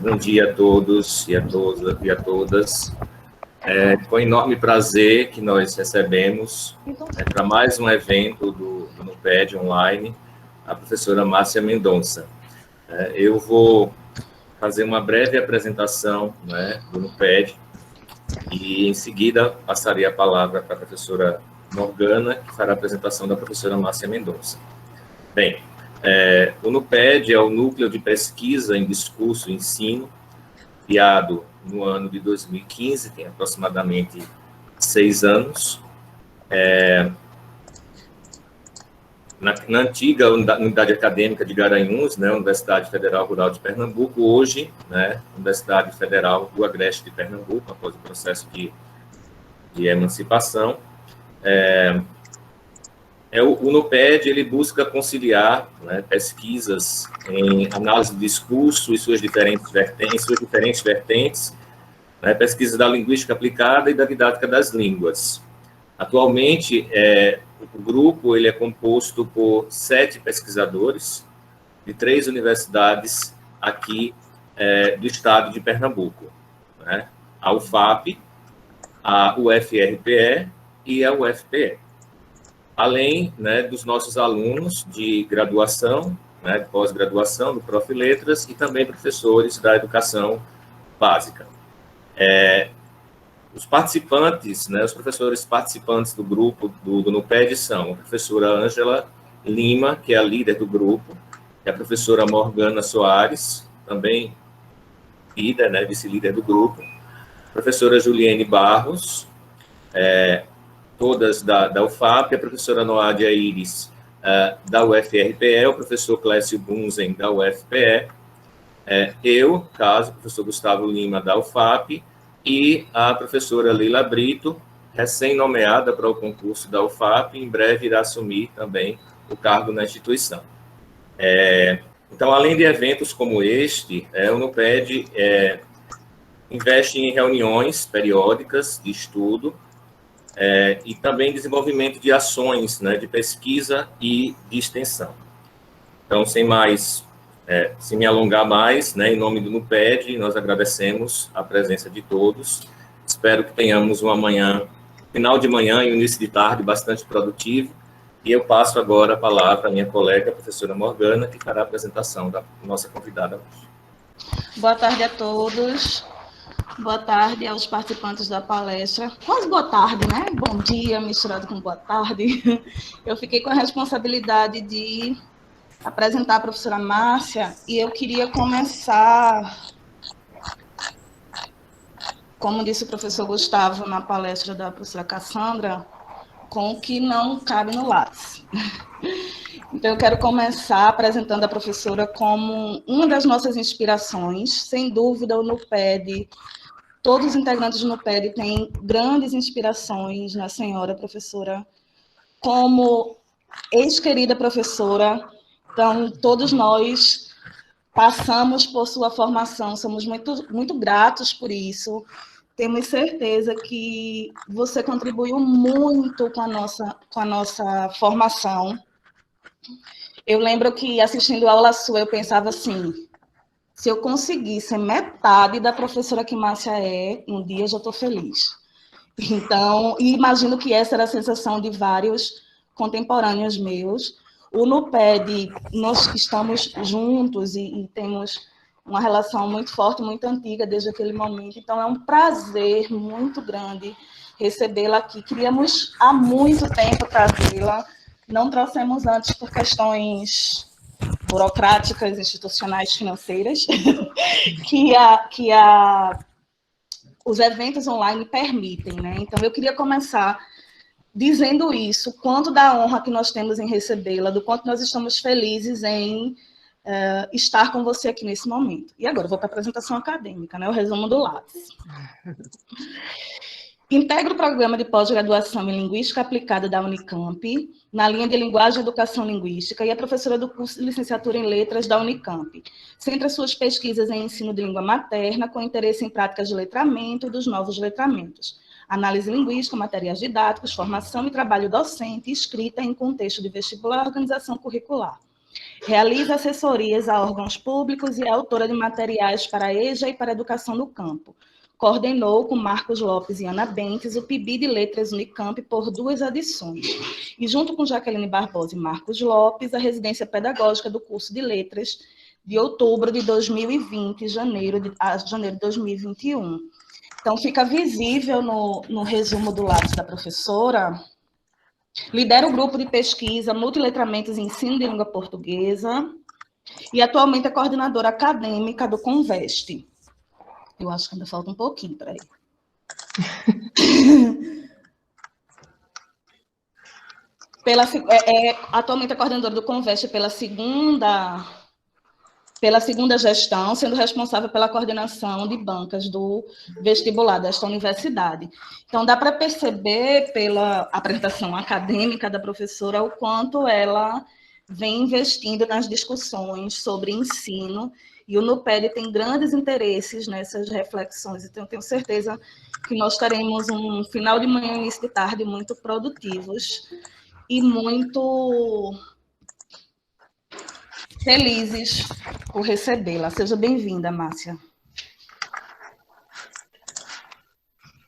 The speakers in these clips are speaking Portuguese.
bom dia a todos e a todas. Com enorme prazer que nós recebemos para mais um evento do NUPED online, a professora Márcia Mendonça. Eu vou fazer uma breve apresentação, do NUPED e, em seguida, passarei a palavra para a professora Morgana, que fará a apresentação da professora Márcia Mendonça. Bem, o NUPED é o Núcleo de Pesquisa em Discurso e Ensino, criado no ano de 2015, tem aproximadamente 6 anos, na antiga unidade acadêmica de Garanhuns, Universidade Federal Rural de Pernambuco, hoje, Universidade Federal do Agreste de Pernambuco, após o processo de emancipação. O NUPED ele busca conciliar pesquisas em análise do discurso e suas diferentes vertentes, pesquisas da linguística aplicada e da didática das línguas. Atualmente, o grupo ele é composto por 7 pesquisadores de 3 universidades aqui do estado de Pernambuco, a UFAP, a UFRPE e a UFPE. Além dos nossos alunos de graduação, de pós-graduação, do Prof. Letras, e também professores da educação básica. Os participantes, os professores participantes do grupo do NUPED são a professora Ângela Lima, que é a líder do grupo, e a professora Morgana Soares, também líder, vice-líder do grupo, a professora Juliene Barros, todas da UFAP, a professora Noádia Iris, da UFRPE, o professor Clécio Bunzen, da UFPE, eu, o professor Gustavo Lima, da UFAP, e a professora Leila Brito, recém-nomeada para o concurso da UFAP, em breve irá assumir também o cargo na instituição. Então, além de eventos como este, o NUPED investe em reuniões periódicas de estudo, e também desenvolvimento de ações de pesquisa e de extensão. Então, sem me alongar mais, em nome do NUPED, nós agradecemos a presença de todos. Espero que tenhamos uma final de manhã e um início de tarde bastante produtivo. E eu passo agora a palavra à minha colega, a professora Morgana, que fará a apresentação da nossa convidada hoje. Boa tarde a todos. Boa tarde aos participantes da palestra. Quase boa tarde, Bom dia misturado com boa tarde. Eu fiquei com a responsabilidade de apresentar a professora Márcia e eu queria começar, como disse o professor Gustavo na palestra da professora Cassandra, com o que não cabe no lápis. Então, eu quero começar apresentando a professora como uma das nossas inspirações, sem dúvida o NUPED. Todos os integrantes do NUPED têm grandes inspirações na senhora professora, como ex-querida professora. Então, todos nós passamos por sua formação, somos muito, muito gratos por isso. Temos certeza que você contribuiu muito com a nossa formação. Eu lembro que, assistindo a aula sua, eu pensava assim: se eu conseguisse metade da professora que Márcia um dia eu já estou feliz. Então, e imagino que essa era a sensação de vários contemporâneos meus. O NUPED, nós estamos juntos e temos uma relação muito forte, muito antiga desde aquele momento. Então, é um prazer muito grande recebê-la aqui. Queríamos há muito tempo trazê-la, não trouxemos antes por questões burocráticas, institucionais, financeiras, que os eventos online permitem, Então, eu queria começar dizendo isso, quanto da honra que nós temos em recebê-la, do quanto nós estamos felizes em estar com você aqui nesse momento. E agora, eu vou para a apresentação acadêmica, o resumo do lápis. Integra o programa de pós-graduação em Linguística Aplicada da Unicamp, na linha de Linguagem e Educação Linguística, e é professora do curso de Licenciatura em Letras da Unicamp. Centra suas pesquisas em ensino de língua materna, com interesse em práticas de letramento e dos novos letramentos. Análise linguística, materiais didáticos, formação e trabalho docente, escrita em contexto de vestibular e organização curricular. Realiza assessorias a órgãos públicos e é autora de materiais para a EJA e para a educação no campo. Coordenou com Marcos Lopes e Ana Bentes o PIB de Letras Unicamp por 2 edições. E junto com Jaqueline Barbosa e Marcos Lopes, a residência pedagógica do curso de Letras de outubro de 2020 a janeiro de 2021. Então, fica visível no resumo do lápis da professora. Lidera o grupo de pesquisa Multiletramentos e Ensino de Língua Portuguesa e atualmente é coordenadora acadêmica do Conveste. Eu acho que ainda falta um pouquinho, peraí. Atualmente é coordenadora do Conveste pela segunda gestão, sendo responsável pela coordenação de bancas do vestibular desta universidade. Então, dá para perceber, pela apresentação acadêmica da professora, o quanto ela vem investindo nas discussões sobre ensino, e o NUPED tem grandes interesses nessas reflexões, então eu tenho certeza que nós teremos um final de manhã e início de tarde muito produtivos e muito felizes por recebê-la. Seja bem-vinda, Márcia.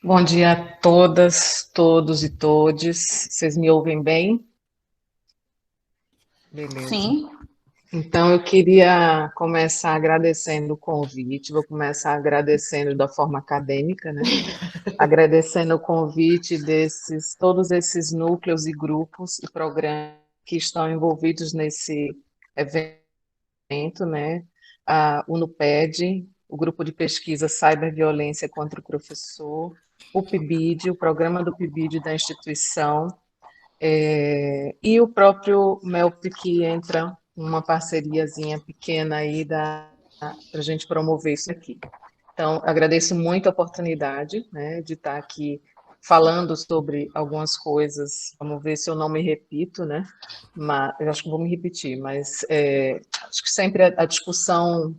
Bom dia a todas, todos e todes. Vocês me ouvem bem? Beleza. Sim. Então, eu queria começar agradecendo o convite, vou começar agradecendo da forma acadêmica, né? Agradecendo o convite todos esses núcleos e grupos e programas que estão envolvidos nesse evento, né? O NUPED, o Grupo de Pesquisa Cyberviolência contra o Professor, o PIBID, o programa do PIBID da instituição, e o próprio MELP, que entra uma parceriazinha pequena aí para a gente promover isso aqui. Então, agradeço muito a oportunidade, né, de estar aqui falando sobre algumas coisas. Vamos ver se eu não me repito, né? Mas eu acho que vou me repetir, mas acho que sempre a discussão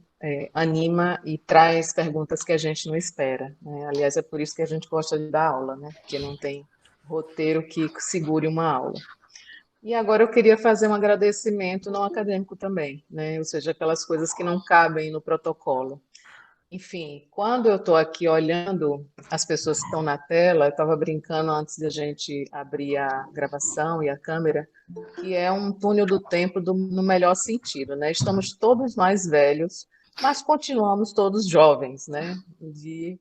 anima e traz perguntas que a gente não espera, né? Aliás, é por isso que a gente gosta de dar aula, né? Porque não tem roteiro que segure uma aula. E agora eu queria fazer um agradecimento não acadêmico também, né? Ou seja, aquelas coisas que não cabem no protocolo. Enfim, quando eu estou aqui olhando as pessoas que estão na tela, eu estava brincando antes de a gente abrir a gravação e a câmera, que é um túnel do tempo no melhor sentido, né? Estamos todos mais velhos, mas continuamos todos jovens, né? De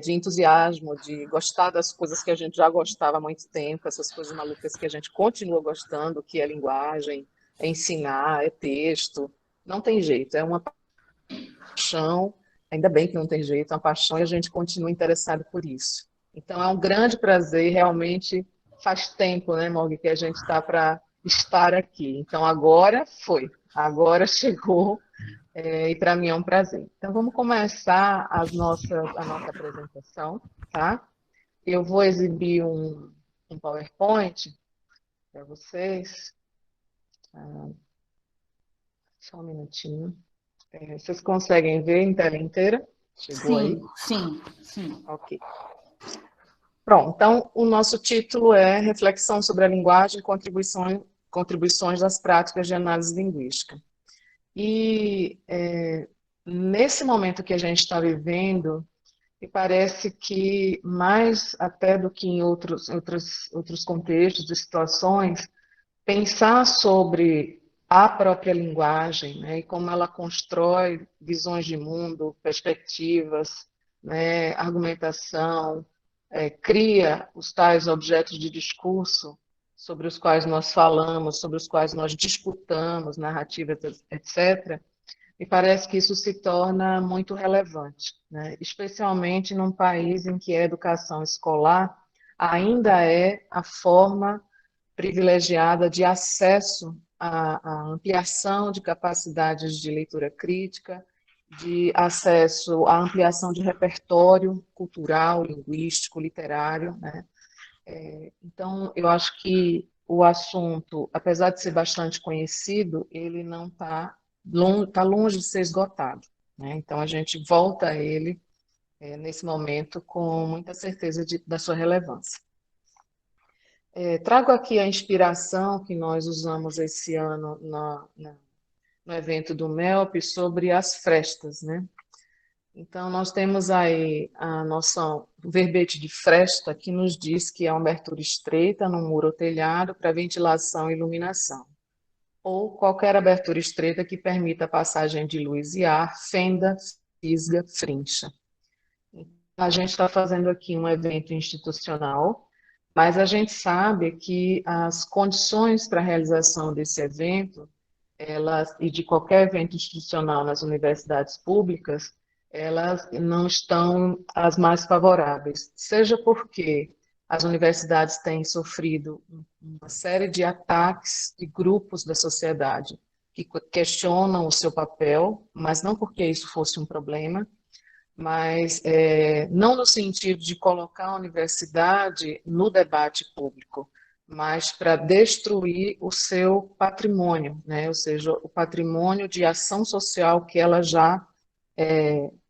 entusiasmo, de gostar das coisas que a gente já gostava há muito tempo, essas coisas malucas que a gente continua gostando, que é linguagem, é ensinar, é texto. Não tem jeito, é uma paixão, ainda bem que não tem jeito, é uma paixão e a gente continua interessado por isso. Então é um grande prazer, realmente faz tempo, né, Morgan, que a gente está para estar aqui. Então agora agora chegou, e para mim é um prazer. Então vamos começar a nossa apresentação, tá? Eu vou exibir um PowerPoint para vocês. Só um minutinho. Vocês conseguem ver em tela inteira? Chegou aí? Sim. Ok. Pronto, então o nosso título é Reflexão sobre a Linguagem e Contribuições das Práticas de Análise Linguística. E nesse momento que a gente está vivendo, me parece que mais até do que em outros contextos e situações, pensar sobre a própria linguagem, né, e como ela constrói visões de mundo, perspectivas, né, argumentação, cria os tais objetos de discurso sobre os quais nós falamos, sobre os quais nós disputamos, narrativas, etc., me parece que isso se torna muito relevante, né, especialmente num país em que a educação escolar ainda é a forma privilegiada de acesso à ampliação de capacidades de leitura crítica, de acesso à ampliação de repertório cultural, linguístico, literário, né? Então, eu acho que o assunto, apesar de ser bastante conhecido, ele não está longe de ser esgotado, né? Então, a gente volta a ele nesse momento com muita certeza da sua relevância. Trago aqui a inspiração que nós usamos esse ano no evento do MELP sobre as frestas, né? Então, nós temos aí a noção do verbete de fresta, que nos diz que é uma abertura estreita no muro ou telhado para ventilação e iluminação, ou qualquer abertura estreita que permita a passagem de luz e ar, fenda, fisga, frincha. A gente está fazendo aqui um evento institucional, mas a gente sabe que as condições para a realização desse evento, e de qualquer evento institucional nas universidades públicas, elas não estão as mais favoráveis, seja porque as universidades têm sofrido uma série de ataques de grupos da sociedade que questionam o seu papel, mas não porque isso fosse um problema, mas não no sentido de colocar a universidade no debate público, mas para destruir o seu patrimônio, né? Ou seja, o patrimônio de ação social que ela já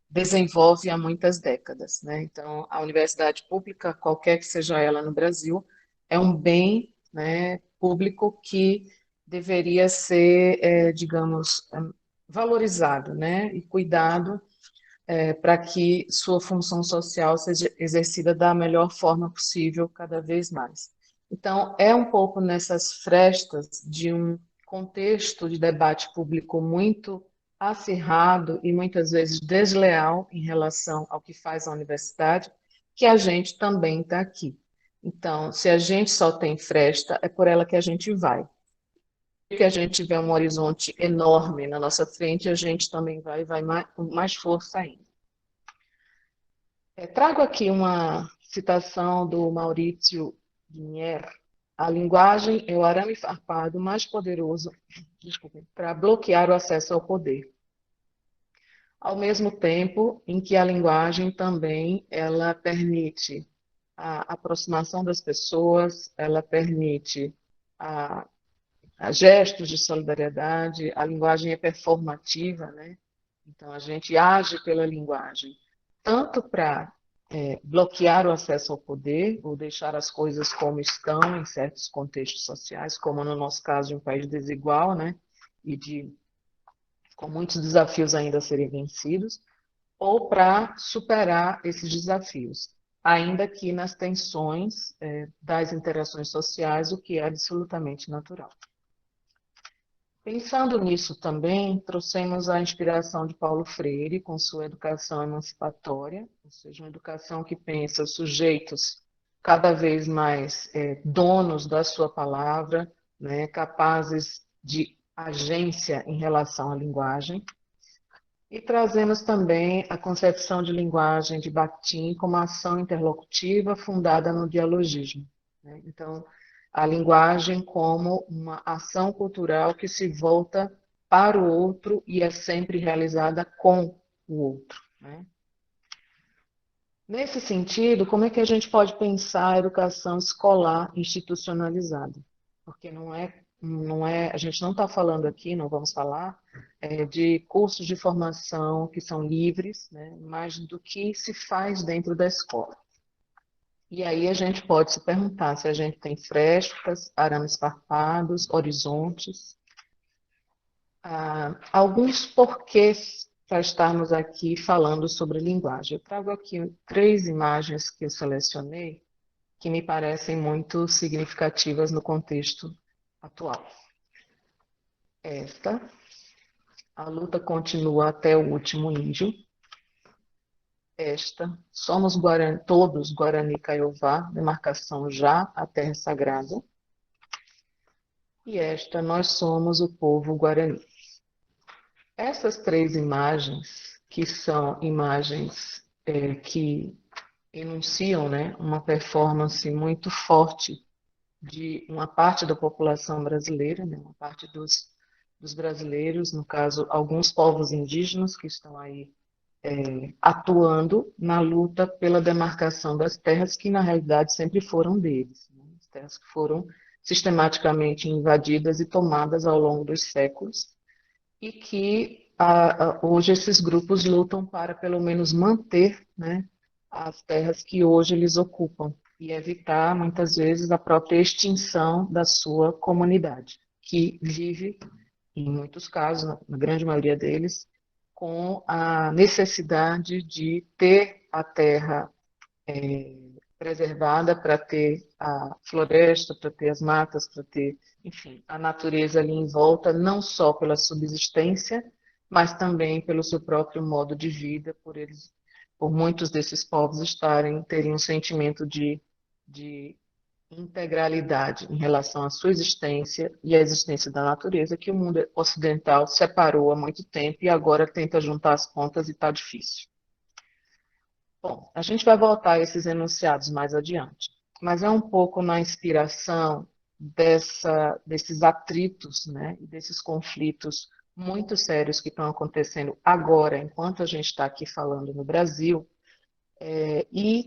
desenvolve há muitas décadas, né? Então, a universidade pública, qualquer que seja ela no Brasil, é um bem, né, público que deveria ser, digamos, valorizado, né, e cuidado para que sua função social seja exercida da melhor forma possível cada vez mais. Então, é um pouco nessas frestas de um contexto de debate público muito acirrado e muitas vezes desleal em relação ao que faz a universidade, que a gente também está aqui. Então, se a gente só tem fresta, é por ela que a gente vai. Se a gente tiver um horizonte enorme na nossa frente, a gente também vai com mais força ainda. Trago aqui uma citação do Maurício Guinier. A linguagem é o arame farpado mais poderoso, para bloquear o acesso ao poder. Ao mesmo tempo em que a linguagem também ela permite a aproximação das pessoas, ela permite a gestos de solidariedade, a linguagem é performativa, né? Então a gente age pela linguagem, tanto para bloquear o acesso ao poder, ou deixar as coisas como estão em certos contextos sociais, como no nosso caso de um país desigual, né? E com muitos desafios ainda a serem vencidos, ou para superar esses desafios, ainda que nas tensões das interações sociais, o que é absolutamente natural. Pensando nisso também, trouxemos a inspiração de Paulo Freire com sua educação emancipatória, ou seja, uma educação que pensa os sujeitos cada vez mais donos da sua palavra, né, capazes de agência em relação à linguagem. E trazemos também a concepção de linguagem de Bakhtin como ação interlocutiva fundada no dialogismo, né? Então, a linguagem como uma ação cultural que se volta para o outro e é sempre realizada com o outro, né? Nesse sentido, como é que a gente pode pensar a educação escolar institucionalizada? Porque a gente não está falando aqui, não vamos falar, de cursos de formação que são livres, né, mas do que se faz dentro da escola. E aí a gente pode se perguntar se a gente tem frestas, arames farpados, horizontes. Alguns porquês para estarmos aqui falando sobre linguagem. Eu trago aqui 3 imagens que eu selecionei que me parecem muito significativas no contexto atual. Esta, a luta continua até o último índio. Esta, somos todos Guarani Kaiowá, demarcação já a terra sagrada. E esta, nós somos o povo Guarani. Essas 3 imagens, que são imagens que enunciam, né, uma performance muito forte de uma parte da população brasileira, né, uma parte dos brasileiros, no caso, alguns povos indígenas que estão aí atuando na luta pela demarcação das terras que, na realidade, sempre foram deles, né, as terras que foram sistematicamente invadidas e tomadas ao longo dos séculos, e que hoje esses grupos lutam para, pelo menos, manter, né, as terras que hoje eles ocupam. e evitar, muitas vezes, a própria extinção da sua comunidade, que vive, em muitos casos, na grande maioria deles, com a necessidade de ter a terra preservada para ter a floresta, para ter as matas, para ter, enfim, a natureza ali em volta, não só pela subsistência, mas também pelo seu próprio modo de vida, por muitos desses povos terem um sentimento de integralidade em relação à sua existência e à existência da natureza, que o mundo ocidental separou há muito tempo e agora tenta juntar as pontas e está difícil. Bom, a gente vai voltar a esses enunciados mais adiante, mas é um pouco na inspiração desses atritos, né, e desses conflitos muito sérios que estão acontecendo agora, enquanto a gente está aqui falando no Brasil, e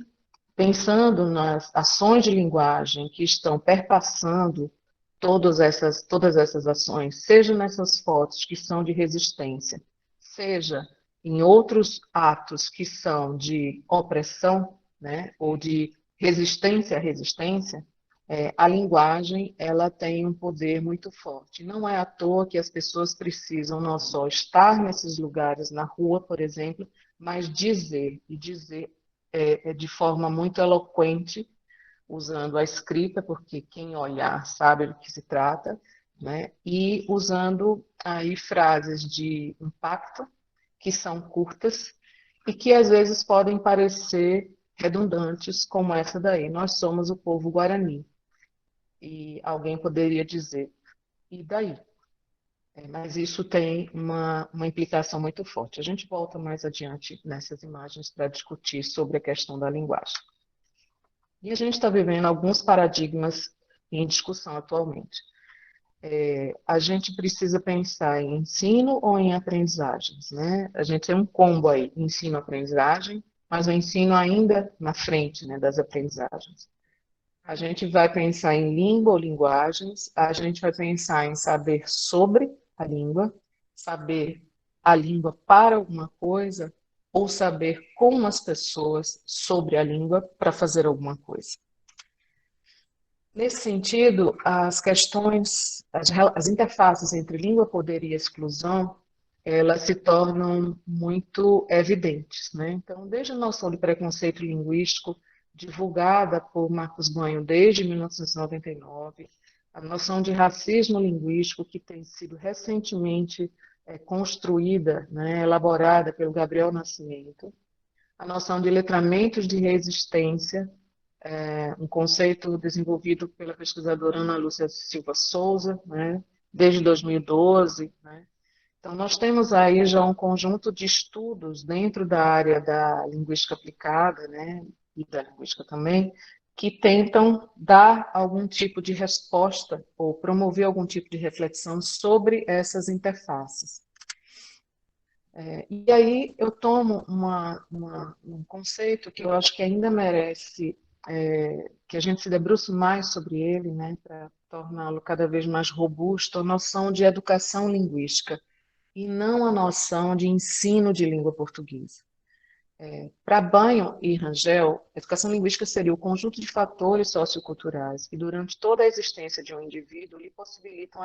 pensando nas ações de linguagem que estão perpassando todas essas ações, seja nessas fotos que são de resistência, seja em outros atos que são de opressão, né, ou de resistência à resistência, a linguagem ela tem um poder muito forte. Não é à toa que as pessoas precisam não só estar nesses lugares, na rua, por exemplo, mas dizer, e dizer de forma muito eloquente, usando a escrita, porque quem olhar sabe do que se trata, né? E usando aí frases de impacto, que são curtas e que às vezes podem parecer redundantes, como essa daí. Nós somos o povo guarani. E alguém poderia dizer, e daí? Mas isso tem uma implicação muito forte. A gente volta mais adiante nessas imagens para discutir sobre a questão da linguagem. E a gente está vivendo alguns paradigmas em discussão atualmente. A gente precisa pensar em ensino ou em aprendizagens, né? A gente tem um combo aí, ensino-aprendizagem, mas o ensino ainda na frente, né, das aprendizagens. A gente vai pensar em língua ou linguagens, a gente vai pensar em saber sobre a língua, saber a língua para alguma coisa, ou saber com as pessoas sobre a língua para fazer alguma coisa. Nesse sentido, as questões, as interfaces entre língua, poder e exclusão, elas se tornam muito evidentes, né? Então, desde a noção de preconceito linguístico, divulgada por Marcos Banho desde 1999, a noção de racismo linguístico, que tem sido recentemente construída, né, elaborada pelo Gabriel Nascimento, a noção de letramentos de resistência, um conceito desenvolvido pela pesquisadora Ana Lúcia Silva Souza, né, desde 2012, né? Então, nós temos aí já um conjunto de estudos dentro da área da linguística aplicada, né, e da linguística também, que tentam dar algum tipo de resposta ou promover algum tipo de reflexão sobre essas interfaces. E aí eu tomo um conceito que eu acho que ainda merece que a gente se debruce mais sobre ele, né, para torná-lo cada vez mais robusto, a noção de educação linguística, e não a noção de ensino de língua portuguesa. Para Banho e Rangel, educação linguística seria o conjunto de fatores socioculturais que, durante toda a existência de um indivíduo, lhe possibilitam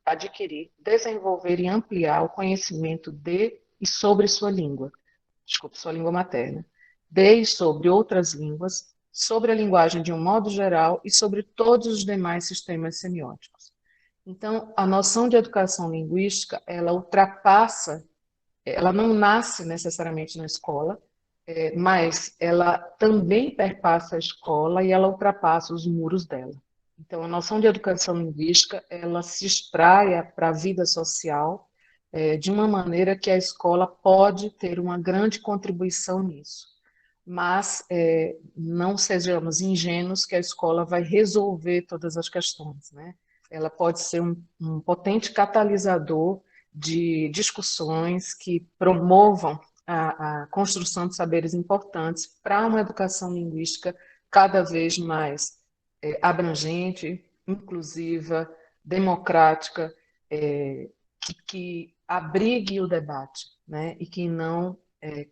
adquirir, desenvolver e ampliar o conhecimento de e sobre sua língua, sua língua materna, de e sobre outras línguas, sobre a linguagem de um modo geral e sobre todos os demais sistemas semióticos. Então, a noção de educação linguística, ela ultrapassa, ela não nasce necessariamente na escola, mas ela também perpassa a escola e ela ultrapassa os muros dela. Então, a noção de educação linguística, ela se espraia para a vida social de uma maneira que a escola pode ter uma grande contribuição nisso. Mas não sejamos ingênuos que a escola vai resolver todas as questões, né? Ela pode ser um potente catalisador de discussões que promovam a construção de saberes importantes para uma educação linguística cada vez mais abrangente, inclusiva, democrática, que abrigue o debate, né? E que não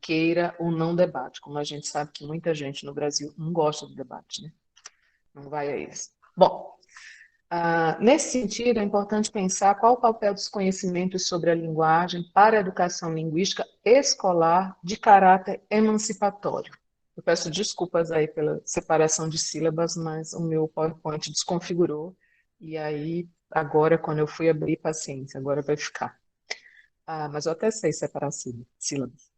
queira o não debate, como a gente sabe que muita gente no Brasil não gosta do debate, né? Não vai a isso. Bom, nesse sentido, é importante pensar qual o papel dos conhecimentos sobre a linguagem para a educação linguística escolar de caráter emancipatório. Eu peço desculpas aí pela separação de sílabas, mas o meu PowerPoint desconfigurou, e aí, agora, quando eu fui abrir, paciência, agora vai ficar. Mas eu até sei separar sílabas.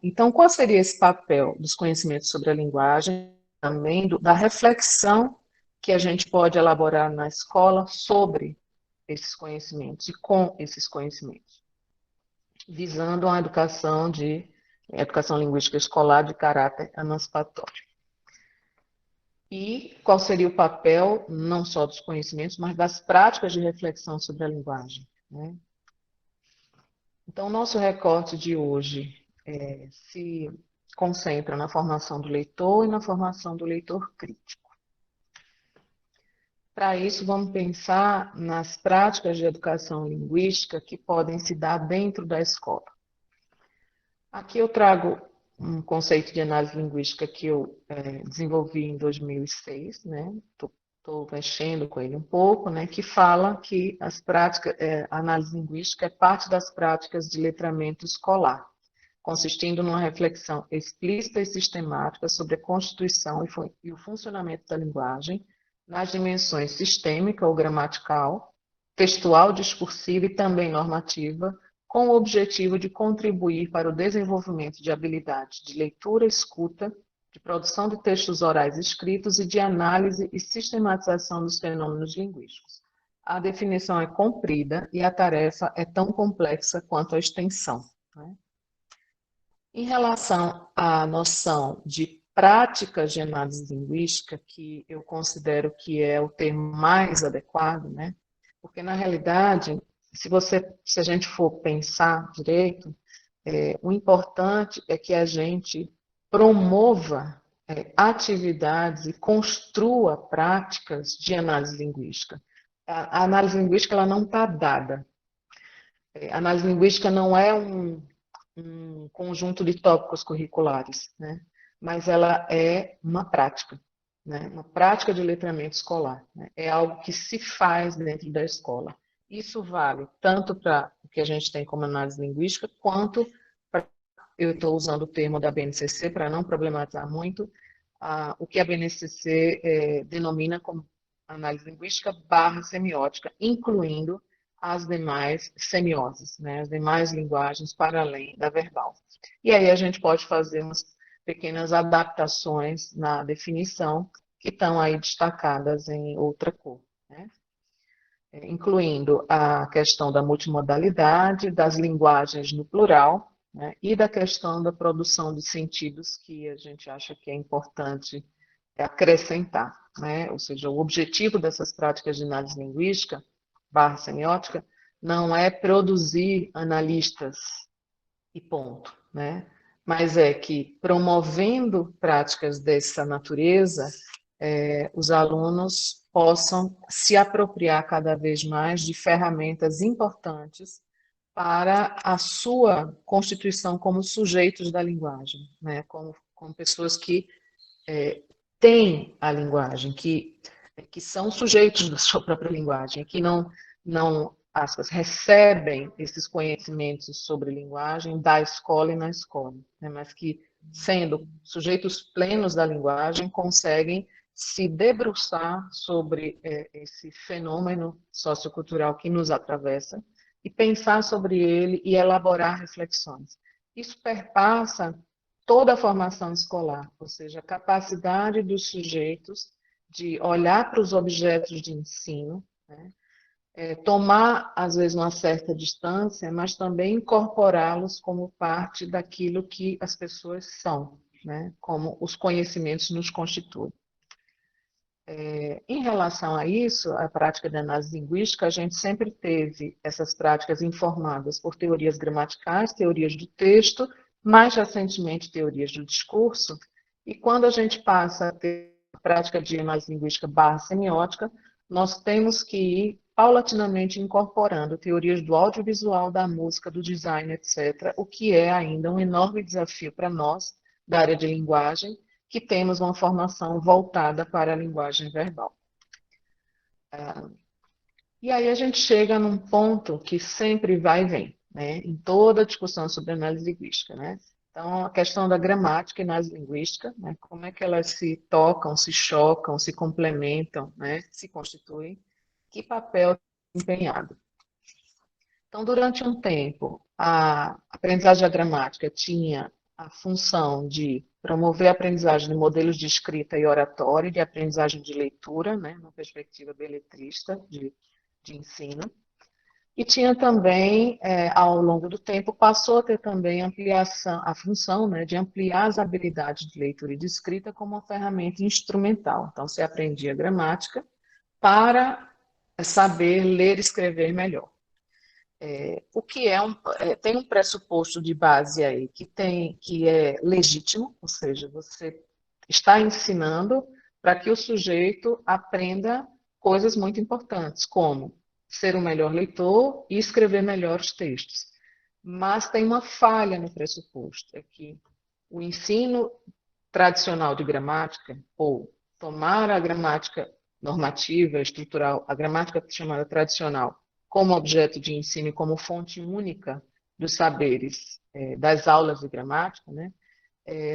Então, qual seria esse papel dos conhecimentos sobre a linguagem, também da reflexão que a gente pode elaborar na escola sobre esses conhecimentos e com esses conhecimentos, visando uma educação linguística escolar de caráter emancipatório. E qual seria o papel, não só dos conhecimentos, mas das práticas de reflexão sobre a linguagem, né? Então, o nosso recorte de hoje se concentra na formação do leitor e na formação do leitor crítico. Para isso, vamos pensar nas práticas de educação linguística que podem se dar dentro da escola. Aqui eu trago um conceito de análise linguística que eu desenvolvi em 2006, né? Estou mexendo com ele um pouco, né? Que fala que a análise linguística é parte das práticas de letramento escolar, consistindo numa reflexão explícita e sistemática sobre a constituição e o funcionamento da linguagem nas dimensões sistêmica ou gramatical, textual, discursiva e também normativa, com o objetivo de contribuir para o desenvolvimento de habilidades de leitura, escuta, de produção de textos orais escritos e de análise e sistematização dos fenômenos linguísticos. A definição é comprida e a tarefa é tão complexa quanto a extensão, né? Em relação à noção de práticas de análise linguística, que eu considero que é o termo mais adequado, né? Porque, na realidade, se a gente for pensar direito, o importante é que a gente promova atividades e construa práticas de análise linguística. A análise linguística ela não está dada. A análise linguística não é um conjunto de tópicos curriculares, né? Mas ela é uma prática, né? Uma prática de letramento escolar, né? É algo que se faz dentro da escola. Isso vale tanto para o que a gente tem como análise linguística, quanto para, eu estou usando o termo da BNCC para não problematizar muito, o que a BNCC denomina como análise linguística / semiótica, incluindo as demais semioses, né, as demais linguagens para além da verbal. E aí a gente pode fazer umas pequenas adaptações na definição, que estão aí destacadas em outra cor, né? Incluindo a questão da multimodalidade, das linguagens no plural, né, e da questão da produção de sentidos, que a gente acha que é importante acrescentar, né? Ou seja, o objetivo dessas práticas de análise linguística / semiótica não é produzir analistas e ponto, né? Mas é que, promovendo práticas dessa natureza, os alunos possam se apropriar cada vez mais de ferramentas importantes para a sua constituição como sujeitos da linguagem, né? Como pessoas que têm a linguagem, que são sujeitos da sua própria linguagem, que não aspas, recebem esses conhecimentos sobre linguagem da escola e na escola, né? Mas que, sendo sujeitos plenos da linguagem, conseguem se debruçar sobre esse fenômeno sociocultural que nos atravessa e pensar sobre ele e elaborar reflexões. Isso perpassa toda a formação escolar, ou seja, a capacidade dos sujeitos de olhar para os objetos de ensino, né? Tomar, às vezes, uma certa distância, mas também incorporá-los como parte daquilo que as pessoas são, né? Como os conhecimentos nos constituem. Em relação a isso, a prática de análise linguística, a gente sempre teve essas práticas informadas por teorias gramaticais, teorias do texto, mais recentemente teorias do discurso, e quando a gente passa a ter a prática de análise linguística / semiótica, nós temos que ir paulatinamente incorporando teorias do audiovisual, da música, do design, etc., o que é ainda um enorme desafio para nós, da área de linguagem, que temos uma formação voltada para a linguagem verbal. E aí a gente chega num ponto que sempre vai e vem, né, em toda a discussão sobre análise linguística, né? Então, a questão da gramática e análise linguística, né, como é que elas se tocam, se chocam, se complementam, né, se constituem, que papel desempenhado. Então, durante um tempo, a aprendizagem da gramática tinha a função de promover a aprendizagem de modelos de escrita e oratória, de aprendizagem de leitura, né, numa perspectiva beletrista de ensino. E tinha também, ao longo do tempo, passou a ter também ampliação, a função, né, de ampliar as habilidades de leitura e de escrita como uma ferramenta instrumental. Então, você aprendia gramática para saber ler e escrever melhor. O que tem um pressuposto de base aí que é legítimo, ou seja, você está ensinando para que o sujeito aprenda coisas muito importantes, como ser um melhor leitor e escrever melhor os textos. Mas tem uma falha no pressuposto, é que o ensino tradicional de gramática, ou tomar a gramática normativa, estrutural, a gramática chamada tradicional, como objeto de ensino e como fonte única dos saberes das aulas de gramática, né,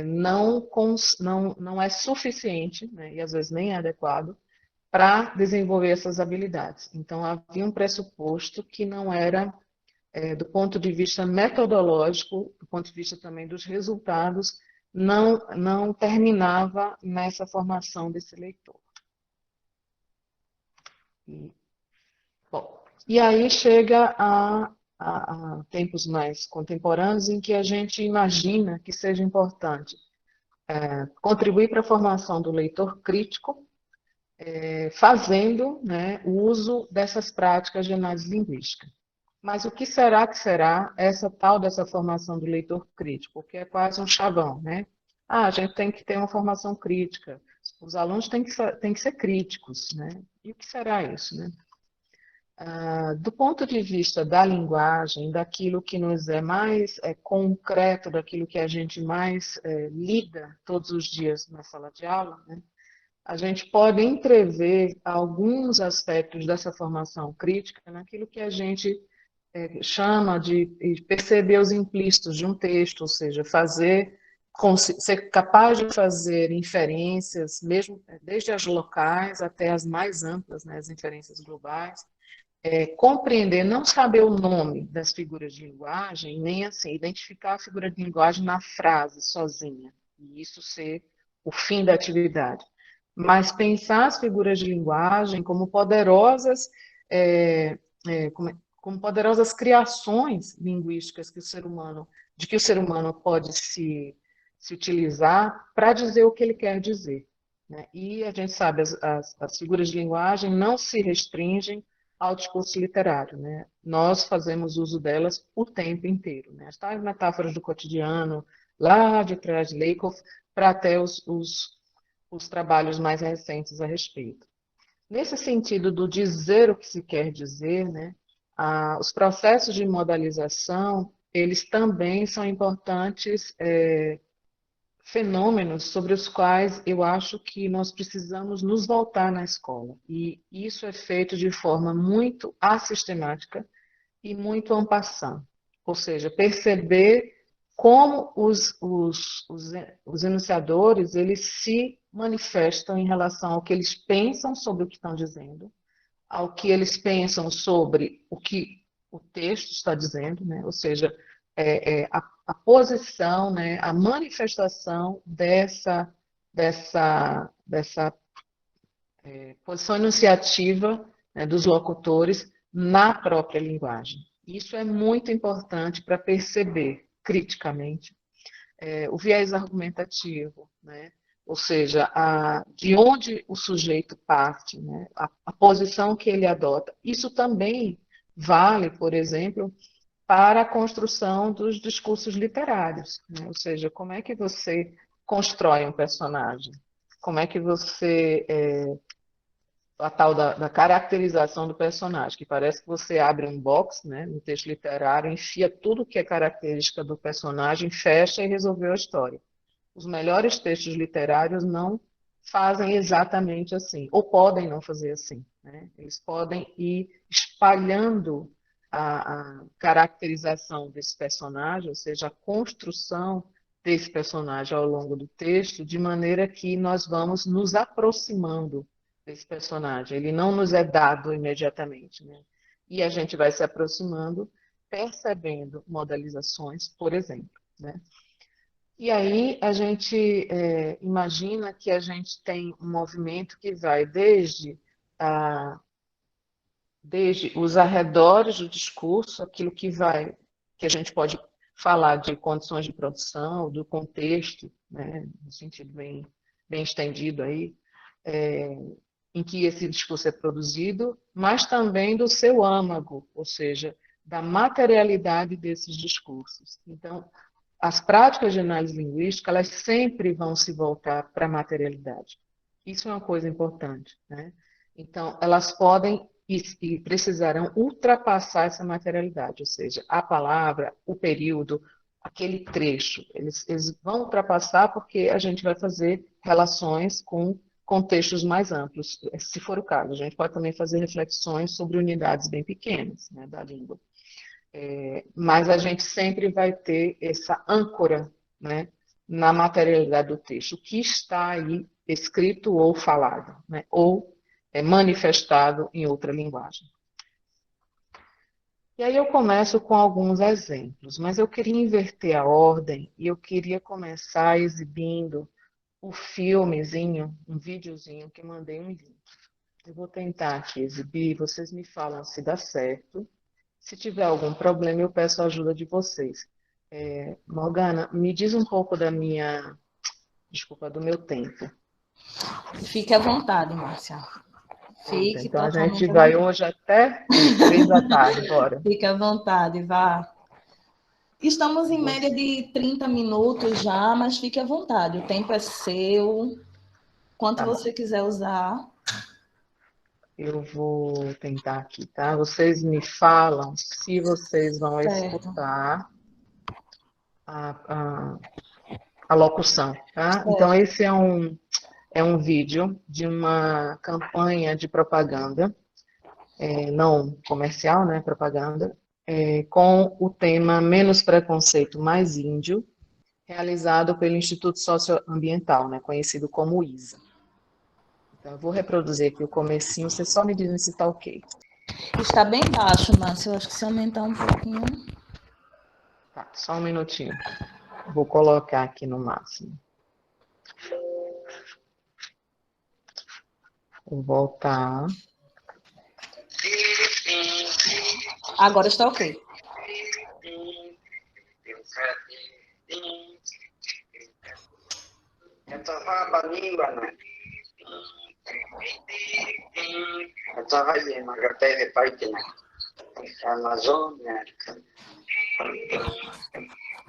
não é suficiente, né, e às vezes nem é adequado, para desenvolver essas habilidades. Então, havia um pressuposto que não era, do ponto de vista metodológico, do ponto de vista também dos resultados, não terminava nessa formação desse leitor. Bom, e aí chega a tempos mais contemporâneos em que a gente imagina que seja importante contribuir para a formação do leitor crítico, fazendo, né, o uso dessas práticas de análise linguística. Mas o que será essa tal dessa formação do leitor crítico? Que é quase um chavão, né? A gente tem que ter uma formação crítica, os alunos têm que ser críticos, né? E o que será isso, né? Do ponto de vista da linguagem, daquilo que nos é mais concreto, daquilo que a gente mais lida todos os dias na sala de aula, né? A gente pode entrever alguns aspectos dessa formação crítica naquilo que a gente chama de perceber os implícitos de um texto, ou seja, ser capaz de fazer inferências, mesmo desde as locais até as mais amplas, né, as inferências globais, compreender, não saber o nome das figuras de linguagem, nem assim, identificar a figura de linguagem na frase sozinha, e isso ser o fim da atividade, mas pensar as figuras de linguagem como poderosas, como poderosas criações linguísticas de que o ser humano pode se utilizar para dizer o que ele quer dizer, né? E a gente sabe, as figuras de linguagem não se restringem ao discurso literário, né? Nós fazemos uso delas o tempo inteiro, né? As tais metáforas do cotidiano, lá de trás de Lakoff, para até os trabalhos mais recentes a respeito. Nesse sentido do dizer o que se quer dizer, né, os processos de modalização, eles também são importantes fenômenos sobre os quais eu acho que nós precisamos nos voltar na escola. E isso é feito de forma muito assistemática e muito en passant. Ou seja, perceber como os enunciadores eles se manifestam em relação ao que eles pensam sobre o que estão dizendo, ao que eles pensam sobre o que o texto está dizendo, né? Ou seja, a posição, né? A manifestação dessa posição enunciativa, né, dos locutores na própria linguagem. Isso é muito importante para perceber criticamente o viés argumentativo, né? Ou seja, de onde o sujeito parte, né? A posição que ele adota. Isso também vale, por exemplo, para a construção dos discursos literários, né? Ou seja, como é que você constrói um personagem? Como é que você a tal da caracterização do personagem, que parece que você abre um box, né, no texto literário, enfia tudo que é característica do personagem, fecha e resolveu a história. Os melhores textos literários não fazem exatamente assim, ou podem não fazer assim, né? Eles podem ir espalhando a caracterização desse personagem, ou seja, a construção desse personagem ao longo do texto, de maneira que nós vamos nos aproximando desse personagem. Ele não nos é dado imediatamente, né? E a gente vai se aproximando, percebendo modalizações, por exemplo, né? E aí a gente imagina que a gente tem um movimento que vai desde os arredores do discurso, aquilo que a gente pode falar de condições de produção, do contexto, né, no sentido bem estendido aí, em que esse discurso é produzido, mas também do seu âmago, ou seja, da materialidade desses discursos. Então, as práticas de análise linguística, elas sempre vão se voltar para a materialidade. Isso é uma coisa importante, né? Então, elas podem e precisarão ultrapassar essa materialidade, ou seja, a palavra, o período, aquele trecho. Eles vão ultrapassar porque a gente vai fazer relações com contextos mais amplos, se for o caso. A gente pode também fazer reflexões sobre unidades bem pequenas, né, da língua. Mas a gente sempre vai ter essa âncora, né, na materialidade do texto, o que está aí escrito ou falado, né, ou manifestado em outra linguagem. E aí eu começo com alguns exemplos, mas eu queria inverter a ordem e eu queria começar exibindo o filmezinho, um videozinho que mandei um link. Eu vou tentar aqui exibir, vocês me falam se dá certo. Se tiver algum problema, eu peço a ajuda de vocês. Morgana, me diz um pouco do meu tempo. Fique à vontade, Márcia. Fique Então a totalmente gente à vai vontade. hoje até 3 da tarde, bora. Fique à vontade, vá. Estamos em média de 30 minutos já, mas fique à vontade. O tempo é seu. Quanto Tá bom. você quiser usar. Eu vou tentar aqui, tá? Vocês me falam se vocês vão Certo. escutar a locução, tá? Certo. Então esse é um vídeo de uma campanha de propaganda, não comercial, né? Propaganda, com o tema Menos Preconceito, Mais Índio, realizado pelo Instituto Socioambiental, né? Conhecido como ISA. Então, eu vou reproduzir aqui o comecinho, você só me diz se está ok. Está bem baixo, Márcia. Eu acho que se aumentar um pouquinho. Tá, só um minutinho. Vou colocar aqui no máximo. Vou voltar. Agora está ok. Amazônia,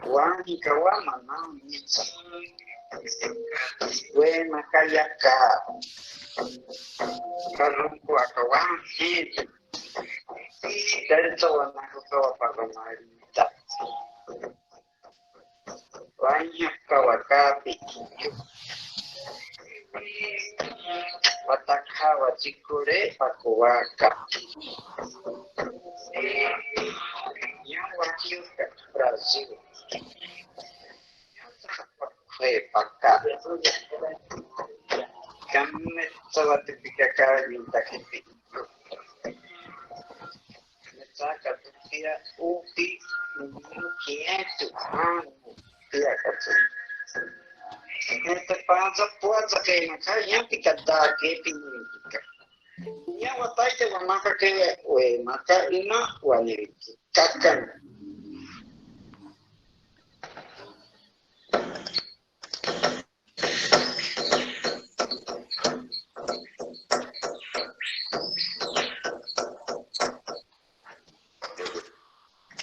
Wani Kawama não Wema Kayaka Karunku Akawani Dentro Wanakukawa Pagamarita Wanya Kawakapi Watakawa Chikure Pakuwaka Aqui no Brasil, foi para cá. Começou a ficar cara de Itaquiti. Começou a ficar o 1500 anos. Então, passa pode que não cai, fica daqui, fica. E a outra é uma marca que é o marca uma o ali cacan.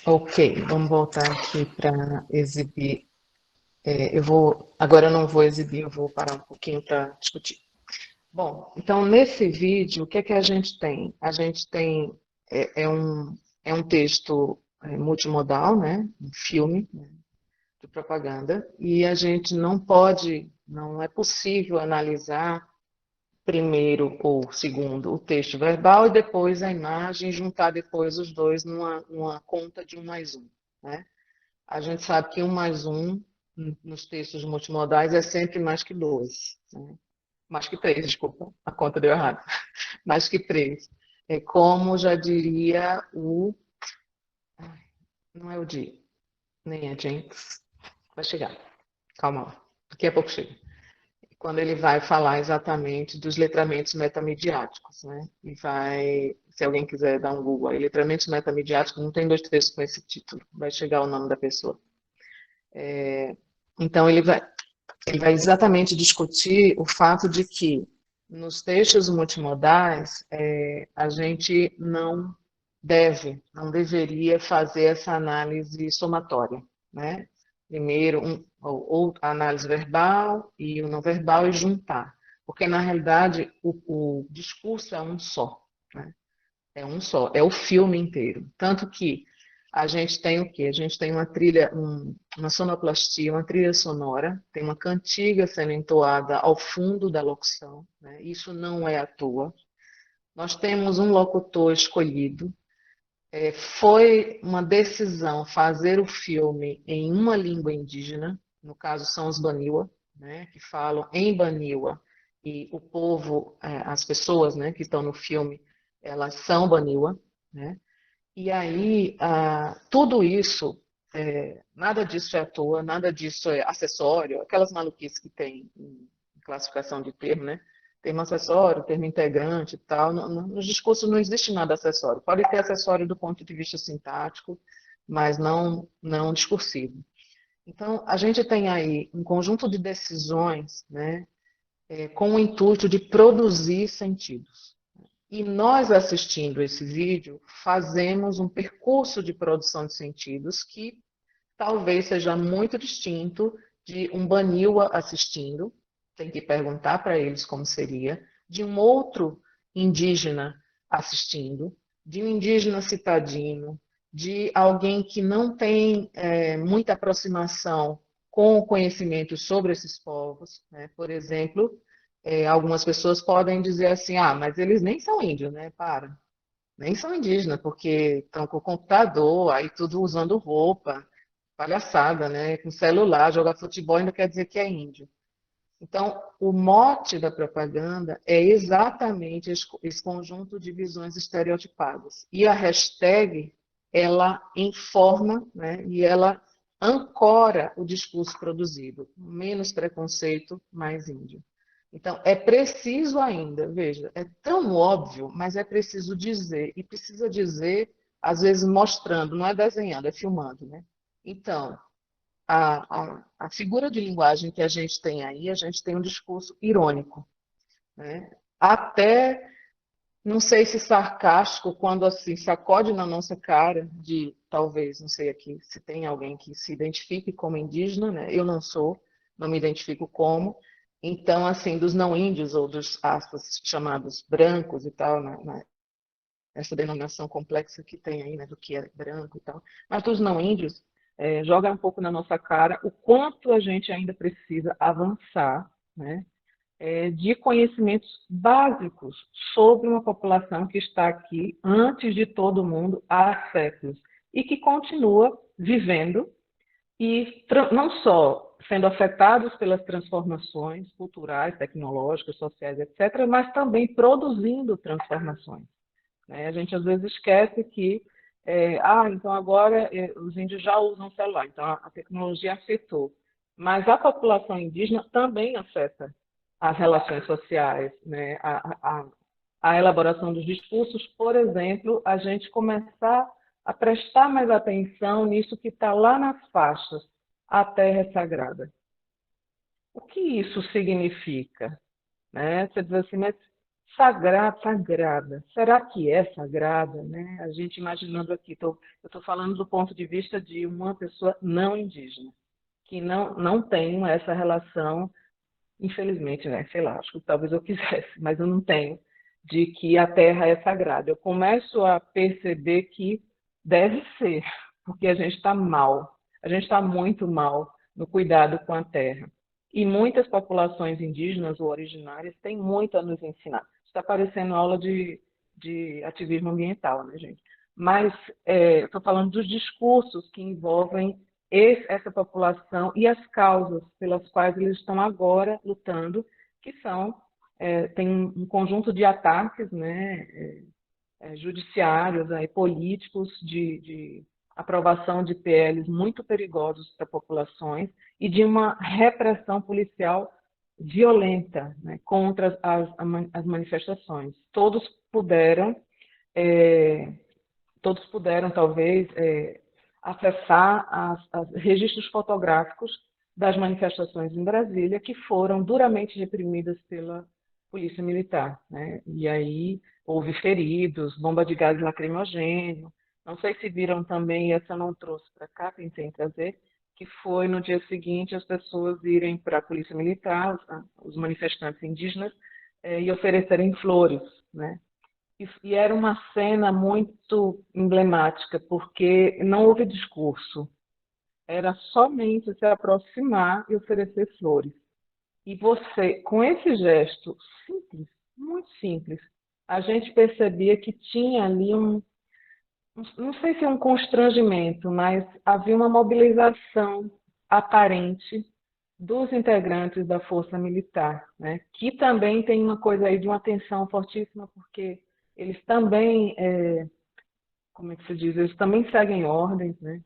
Ok, vamos voltar aqui para exibir. Agora eu não vou exibir, eu vou parar um pouquinho para discutir. Bom, então nesse vídeo, o que é que a gente tem? A gente tem um texto multimodal, né? Um filme, né? de propaganda, e a gente não pode, não é possível analisar primeiro ou segundo o texto verbal e depois a imagem, juntar depois os dois numa conta de 1+1, né? A gente sabe que 1+1 nos textos multimodais é sempre mais que 2, né? Mais que 3, desculpa, a conta deu errado. Mais que 3. É como já diria o... Não é o Di, nem é Jenks. Vai chegar. Calma lá. Daqui a pouco chega. Quando ele vai falar exatamente dos letramentos metamediáticos, né? E vai, se alguém quiser dar um Google aí, letramentos metamediáticos, não tem 2 textos com esse título, vai chegar o nome da pessoa. Então, ele vai exatamente discutir o fato de que nos textos multimodais, a gente não deveria fazer essa análise somatória, né? Primeiro, ou a análise verbal e o não verbal e juntar, porque na realidade o discurso é um só, né? É um só, é o filme inteiro. Tanto que a gente tem o quê? A gente tem uma trilha, uma sonoplastia, uma trilha sonora, tem uma cantiga sendo entoada ao fundo da locução, né? Isso não é à toa. Nós temos um locutor escolhido. Foi uma decisão fazer o filme em uma língua indígena, no caso são os Baniwa, né, que falam em Baniwa, e o povo, as pessoas, né, que estão no filme, elas são Baniwa, né? E aí, tudo isso, nada disso é à toa, nada disso é acessório, aquelas maluquices que tem em classificação de termo, né? Termo acessório, termo integrante e tal. Nos discursos não existe nada acessório. Pode ter acessório do ponto de vista sintático, mas não discursivo. Então, a gente tem aí um conjunto de decisões, né, com o intuito de produzir sentidos. E nós, assistindo esse vídeo, fazemos um percurso de produção de sentidos que talvez seja muito distinto de um Baniwa assistindo, tem que perguntar para eles como seria, de um outro indígena assistindo, de um indígena citadino, de alguém que não tem muita aproximação com o conhecimento sobre esses povos, né? Por exemplo, algumas pessoas podem dizer assim, mas eles nem são índios, né? Nem são indígenas, porque estão com o computador, aí tudo usando roupa, palhaçada, né? Com celular, jogar futebol ainda quer dizer que é índio. Então, o mote da propaganda é exatamente esse conjunto de visões estereotipadas. E a hashtag, ela informa, né, e ela ancora o discurso produzido. Menos preconceito, mais índio. Então, é preciso ainda, veja, é tão óbvio, mas é preciso dizer, e precisa dizer, às vezes, mostrando, não é desenhando, é filmando, né? Então, a figura de linguagem que a gente tem aí, a gente tem um discurso irônico, né? Até, não sei se sarcástico, quando assim sacode na nossa cara de, talvez, não sei aqui, se tem alguém que se identifique como indígena, né? Eu não sou, não me identifico como, então, assim, dos não índios ou dos, aspas, chamados brancos e tal, essa denominação complexa que tem aí, né, do que é branco e tal, mas dos não índios, joga um pouco na nossa cara o quanto a gente ainda precisa avançar, né, de conhecimentos básicos sobre uma população que está aqui antes de todo mundo há séculos e que continua vivendo e não só sendo afetados pelas transformações culturais, tecnológicas, sociais, etc., mas também produzindo transformações, né? A gente às vezes esquece que então agora os índios já usam celular, então a tecnologia afetou. Mas a população indígena também afeta as relações sociais, né? A elaboração dos discursos, por exemplo, a gente começar a prestar mais atenção nisso que está lá nas faixas, a terra é sagrada. O que isso significa? Né? Você diz assim, mas sagrada, será que é sagrada? Né? A gente imaginando aqui, eu estou falando do ponto de vista de uma pessoa não indígena, que não tem essa relação, infelizmente, né? Sei lá, acho que talvez eu quisesse, mas eu não tenho, de que a terra é sagrada. Eu começo a perceber que deve ser, porque a gente está mal. A gente está muito mal no cuidado com a terra. E muitas populações indígenas ou originárias têm muito a nos ensinar. Está parecendo aula de ativismo ambiental, né, gente? Mas estou falando dos discursos que envolvem essa população e as causas pelas quais eles estão agora lutando, que são, tem um conjunto de ataques, né, judiciários, políticos, de aprovação de PLs muito perigosos para populações e de uma repressão policial violenta, né, contra as manifestações. Todos puderam talvez, acessar os registros fotográficos das manifestações em Brasília, que foram duramente reprimidas pela Polícia Militar, né? E aí houve feridos, bomba de gás lacrimogênio. Não sei se viram também, essa eu não trouxe para cá, pensei em trazer, que foi no dia seguinte as pessoas irem para a Polícia Militar, os manifestantes indígenas, e oferecerem flores, né? E era uma cena muito emblemática, porque não houve discurso, era somente se aproximar e oferecer flores. E você, com esse gesto simples, muito simples, a gente percebia que tinha ali não sei se é um constrangimento, mas havia uma mobilização aparente dos integrantes da Força Militar, né? Que também tem uma coisa aí de uma tensão fortíssima, porque eles também, como é que se diz, eles também seguem ordens, né?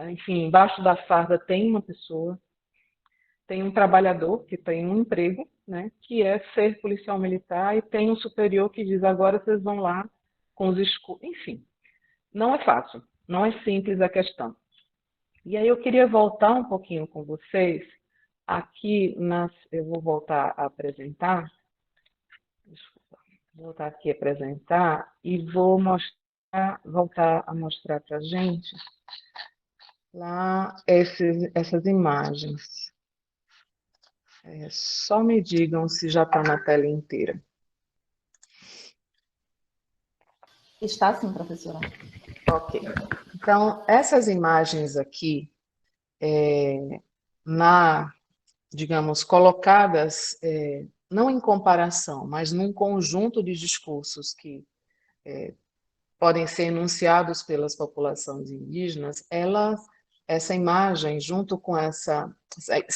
Enfim, embaixo da farda tem uma pessoa, tem um trabalhador que tem um emprego, né, que é ser policial militar, e tem um superior que diz, agora vocês vão lá com os escudos. Enfim, não é fácil, não é simples a questão. E aí eu queria voltar um pouquinho com vocês, eu vou voltar a apresentar, desculpa, vou voltar aqui a apresentar, e vou voltar a mostrar para a gente lá essas imagens. Só me digam se já está na tela inteira. Está sim, professora. Ok. Então, essas imagens aqui, digamos, colocadas, não em comparação, mas num conjunto de discursos que podem ser enunciados pelas populações indígenas, essa imagem, junto com essa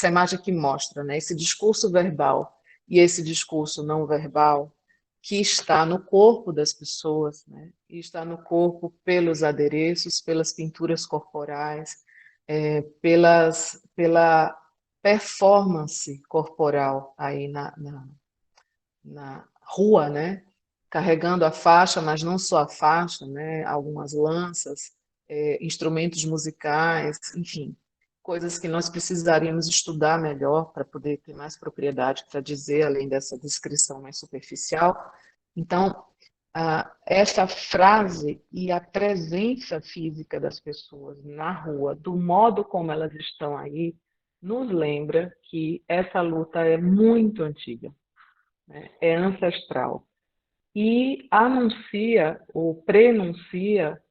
imagem que mostra, né, esse discurso verbal e esse discurso não verbal, que está no corpo das pessoas, né, e está no corpo pelos adereços, pelas pinturas corporais, pela performance corporal aí na rua, né, carregando a faixa, mas não só a faixa, né, algumas lanças, instrumentos musicais, enfim, coisas que nós precisaríamos estudar melhor para poder ter mais propriedade para dizer, além dessa descrição mais superficial. Então, essa frase e a presença física das pessoas na rua, do modo como elas estão aí, nos lembra que essa luta é muito antiga, né? É ancestral. E anuncia, ou prenuncia,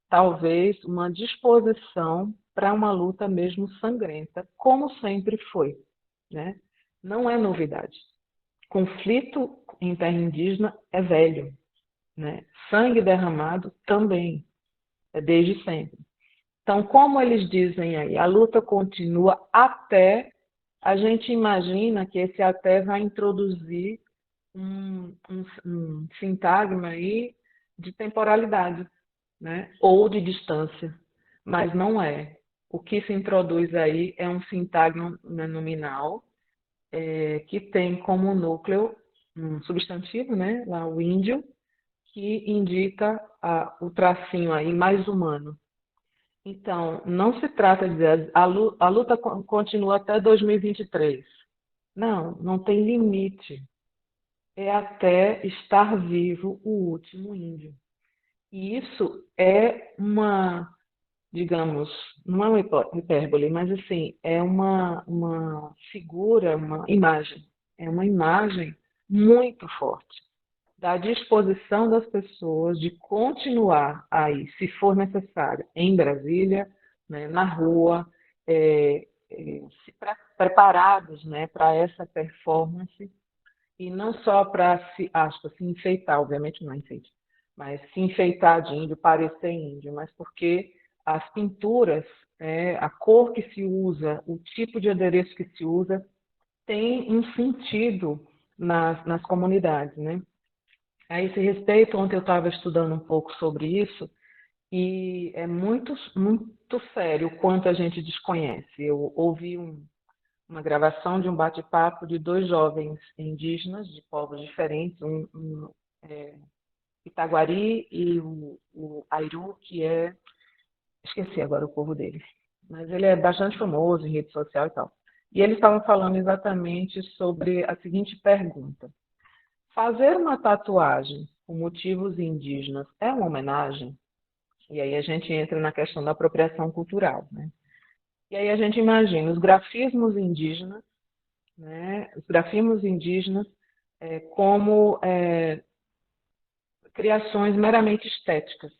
talvez, uma disposição para uma luta mesmo sangrenta, como sempre foi, né? Não é novidade. Conflito em terra indígena é velho, né? Sangue derramado também, é desde sempre. Então, como eles dizem aí, a luta continua até, a gente imagina que esse até vai introduzir um sintagma aí de temporalidade, né? Ou de distância, mas não é. O que se introduz aí é um sintagma nominal, que tem como núcleo um substantivo, né? Lá o índio, que indica o tracinho aí mais humano. Então, não se trata de dizer a luta continua até 2023. Não, não tem limite. É até estar vivo o último índio. E isso é digamos, não é uma hipérbole, mas assim, é uma figura, uma imagem. É uma imagem muito forte da disposição das pessoas de continuar aí, se for necessário, em Brasília, né, na rua, preparados, né, para essa performance, e não só para se enfeitar, obviamente não é enfeite, mas se enfeitar de índio, parecer índio, mas porque as pinturas, a cor que se usa, o tipo de adereço que se usa, tem um sentido nas comunidades, né? A esse respeito, ontem eu estava estudando um pouco sobre isso, e é muito, muito sério o quanto a gente desconhece. Eu ouvi uma gravação de um bate-papo de dois jovens indígenas de povos diferentes, é, Itaguari e o Airu, que é, esqueci agora o povo dele, mas ele é bastante famoso em rede social e tal. E eles estavam falando exatamente sobre a seguinte pergunta: fazer uma tatuagem com motivos indígenas é uma homenagem? E aí a gente entra na questão da apropriação cultural, né? E aí a gente imagina os grafismos indígenas, né? Os grafismos indígenas como criações meramente estéticas.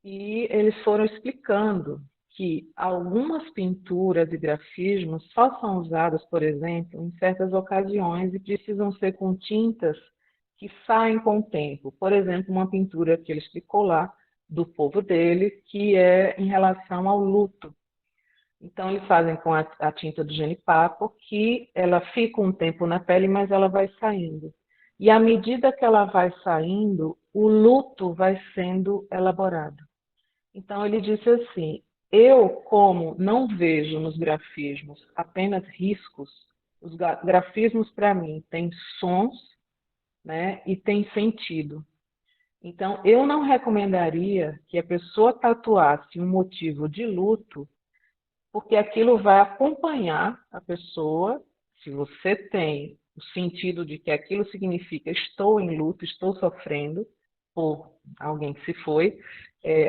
E eles foram explicando que algumas pinturas e grafismos só são usadas, por exemplo, em certas ocasiões e precisam ser com tintas que saem com o tempo. Por exemplo, uma pintura que ele explicou lá, do povo dele, que é em relação ao luto. Então, eles fazem com a tinta do genipapo, que ela fica um tempo na pele, mas ela vai saindo. E à medida que ela vai saindo, o luto vai sendo elaborado. Então, ele disse assim: eu, como não vejo nos grafismos apenas riscos, os grafismos, para mim, têm sons, né, e têm sentido. Então, eu não recomendaria que a pessoa tatuasse um motivo de luto, porque aquilo vai acompanhar a pessoa. Se você tem o sentido de que aquilo significa estou em luto, estou sofrendo por alguém que se foi,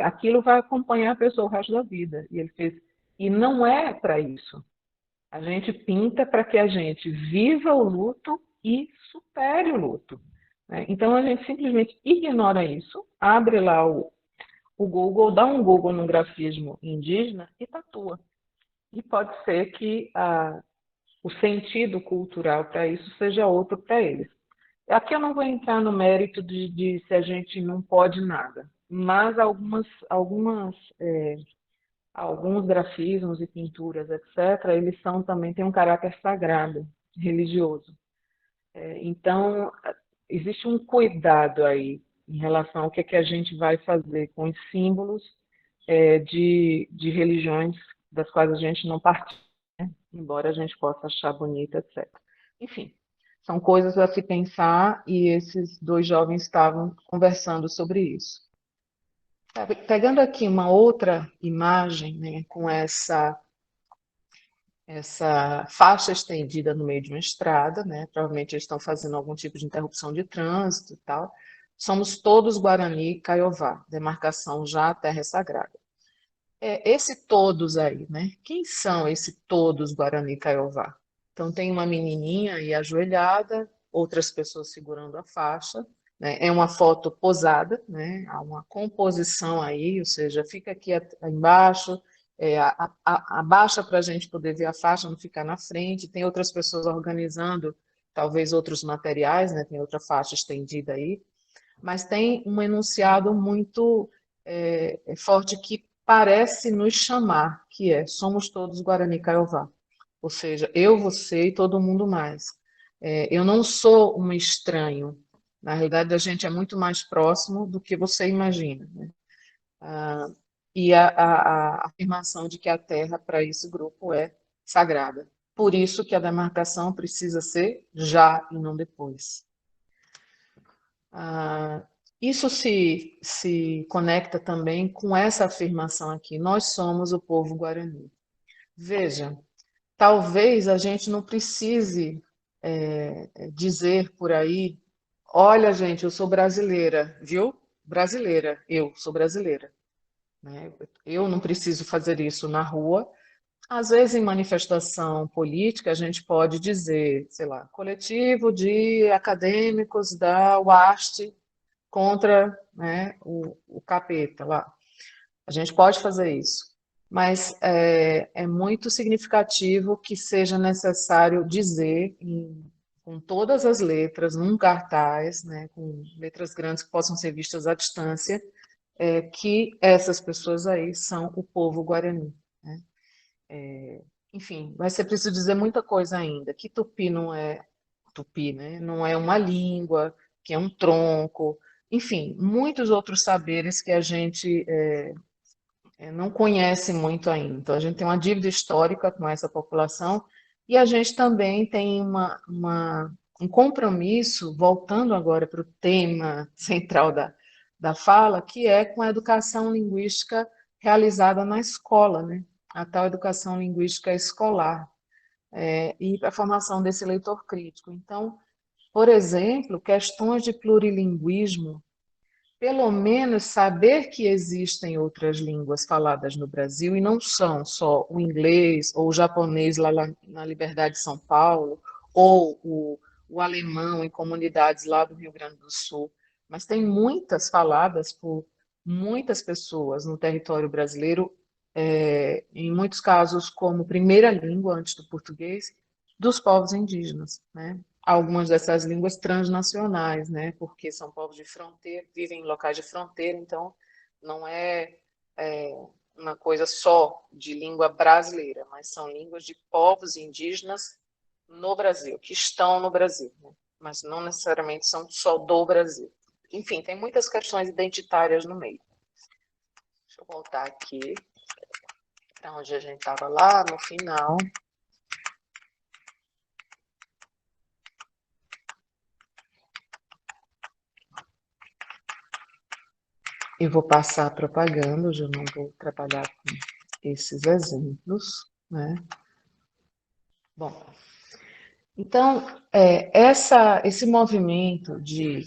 aquilo vai acompanhar a pessoa o resto da vida. E ele fez, e não é para isso. A gente pinta para que a gente viva o luto e supere o luto, né? Então a gente simplesmente ignora isso, abre lá o Google, dá um Google no grafismo indígena e tatua. E pode ser que o sentido cultural para isso seja outro para eles. Aqui eu não vou entrar no mérito de se a gente não pode nada, mas alguns grafismos e pinturas, etc., eles têm um caráter sagrado, religioso. Então, existe um cuidado aí em relação ao que a gente vai fazer com os símbolos de religiões das quais a gente não partilha, né? Embora a gente possa achar bonita, etc. Enfim, são coisas a se pensar, e esses dois jovens estavam conversando sobre isso. Pegando aqui uma outra imagem, né, com essa faixa estendida no meio de uma estrada, né? Provavelmente eles estão fazendo algum tipo de interrupção de trânsito e tal. Somos todos Guarani Kaiowá, demarcação já terra sagrada. Esse todos aí, né? Quem são esse todos Guarani Kaiowá? Então tem uma menininha aí ajoelhada, outras pessoas segurando a faixa, né? É uma foto posada, né? Há uma composição aí, ou seja, fica aqui embaixo, abaixa para a gente poder ver a faixa, não ficar na frente. Tem outras pessoas organizando, talvez outros materiais, né? Tem outra faixa estendida aí, mas tem um enunciado muito forte que parece nos chamar, que somos todos Guarani Kaiowá. Ou seja, eu, você e todo mundo mais. Eu não sou um estranho. Na realidade, a gente é muito mais próximo do que você imagina, né? E a afirmação de que a terra, para esse grupo, é sagrada. Por isso que a demarcação precisa ser já e não depois. Isso se conecta também com essa afirmação aqui: nós somos o povo Guarani. Veja, talvez a gente não precise dizer por aí: olha, gente, eu sou brasileira, viu? Brasileira, eu sou brasileira, né? Eu não preciso fazer isso na rua. Às vezes, em manifestação política, a gente pode dizer, sei lá, coletivo de acadêmicos da UAST contra, né, o capeta lá. A gente pode fazer isso. mas é muito significativo que seja necessário dizer com todas as letras, num cartaz, né, com letras grandes que possam ser vistas à distância, que essas pessoas aí são o povo guarani, né? Enfim, vai ser preciso dizer muita coisa ainda, que tupi não é tupi, né? Não é uma língua, que é um tronco, enfim, muitos outros saberes que a gente não conhece muito ainda. Então, a gente tem uma dívida histórica com essa população e a gente também tem um compromisso, voltando agora para o tema central da fala, que é com a educação linguística realizada na escola, né? A tal educação linguística escolar, e a formação desse leitor crítico. Então, por exemplo, questões de plurilinguismo, pelo menos saber que existem outras línguas faladas no Brasil e não são só o inglês ou o japonês lá na Liberdade de São Paulo, ou o alemão em comunidades lá do Rio Grande do Sul, mas tem muitas faladas por muitas pessoas no território brasileiro, em muitos casos como primeira língua antes do português, dos povos indígenas, né? Algumas dessas línguas transnacionais, né? Porque são povos de fronteira, vivem em locais de fronteira, então não é uma coisa só de língua brasileira, mas são línguas de povos indígenas no Brasil, que estão no Brasil, né? Mas não necessariamente são só do Brasil. Enfim, tem muitas questões identitárias no meio. Deixa eu voltar aqui para onde a gente estava lá no final. E vou passar a propaganda, hoje eu não vou trabalhar com esses exemplos, né? Bom, então, esse movimento de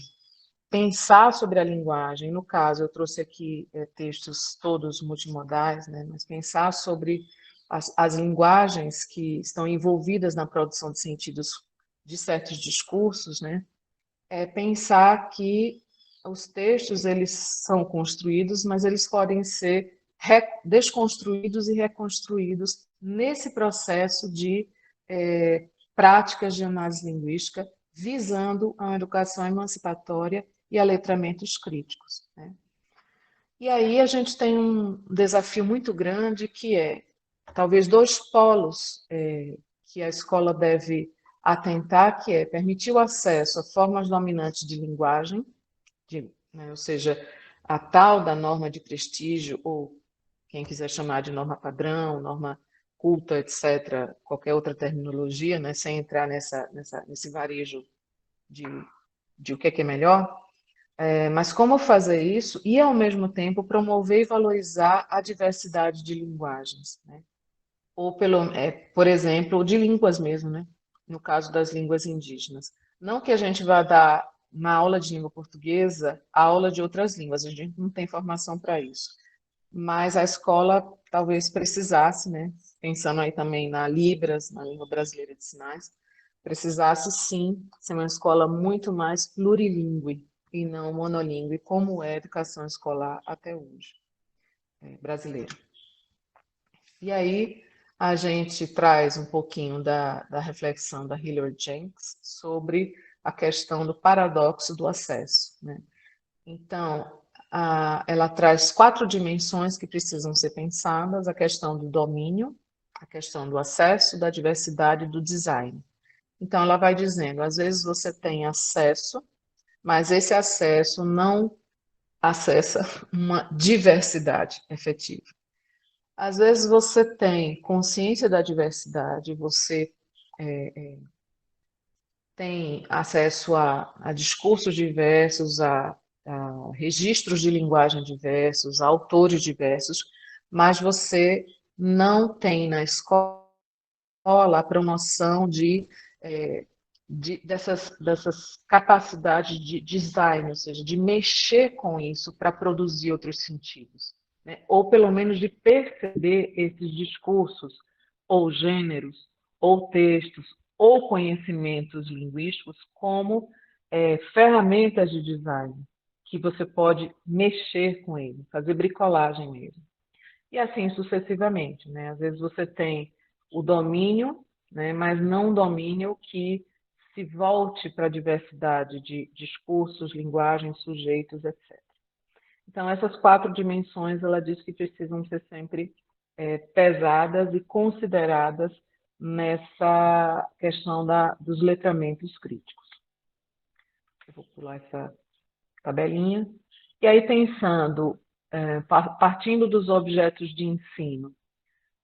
pensar sobre a linguagem, no caso, eu trouxe aqui textos todos multimodais, né? Mas pensar sobre as linguagens que estão envolvidas na produção de sentidos de certos discursos, né? É pensar que os textos eles são construídos, mas eles podem ser desconstruídos e reconstruídos nesse processo de práticas de análise linguística, visando a educação emancipatória e a letramentos críticos, né? E aí a gente tem um desafio muito grande que é, talvez, dois polos que a escola deve atentar, que é permitir o acesso a formas dominantes de linguagem, né, ou seja, a tal da norma de prestígio, ou quem quiser chamar de norma padrão, norma culta, etc., qualquer outra terminologia, né, sem entrar nesse varejo de o que é melhor, mas como fazer isso e, ao mesmo tempo, promover e valorizar a diversidade de linguagens, né? Ou, por exemplo, de línguas mesmo, né? No caso das línguas indígenas. Não que a gente vá dar, na aula de língua portuguesa, a aula de outras línguas, a gente não tem formação para isso. Mas a escola talvez precisasse, né? Pensando aí também na Libras, na língua brasileira de sinais, precisasse sim ser uma escola muito mais plurilíngue e não monolíngue, como é a educação escolar até hoje, brasileira. E aí a gente traz um pouquinho da reflexão da Hilary Jenks sobre a questão do paradoxo do acesso, né? Então, ela traz 4 dimensões que precisam ser pensadas: a questão do domínio, a questão do acesso, da diversidade e do design. Então, ela vai dizendo, às vezes você tem acesso, mas esse acesso não acessa uma diversidade efetiva. Às vezes você tem consciência da diversidade, você tem acesso a discursos diversos, a registros de linguagem diversos, a autores diversos, mas você não tem na escola a promoção dessas capacidades de design, ou seja, de mexer com isso para produzir outros sentidos, né? Ou pelo menos de perceber esses discursos, ou gêneros, ou textos, ou conhecimentos linguísticos como ferramentas de design, que você pode mexer com ele, fazer bricolagem mesmo. e assim sucessivamente, né? Às vezes você tem o domínio, né, mas não um domínio que se volte para a diversidade de discursos, linguagens, sujeitos, etc. Então, essas 4 dimensões, ela diz que precisam ser sempre pesadas e consideradas nessa questão dos letramentos críticos. Eu vou pular essa tabelinha. E aí, pensando, partindo dos objetos de ensino,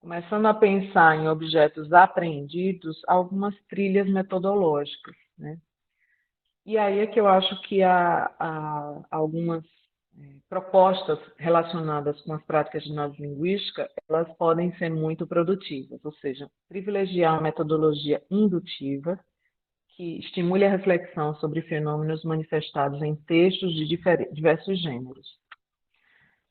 começando a pensar em objetos apreendidos, algumas trilhas metodológicas, né? E aí é que eu acho que há algumas propostas relacionadas com as práticas de análise linguística, elas podem ser muito produtivas, ou seja, privilegiar uma metodologia indutiva que estimule a reflexão sobre fenômenos manifestados em textos de diversos gêneros.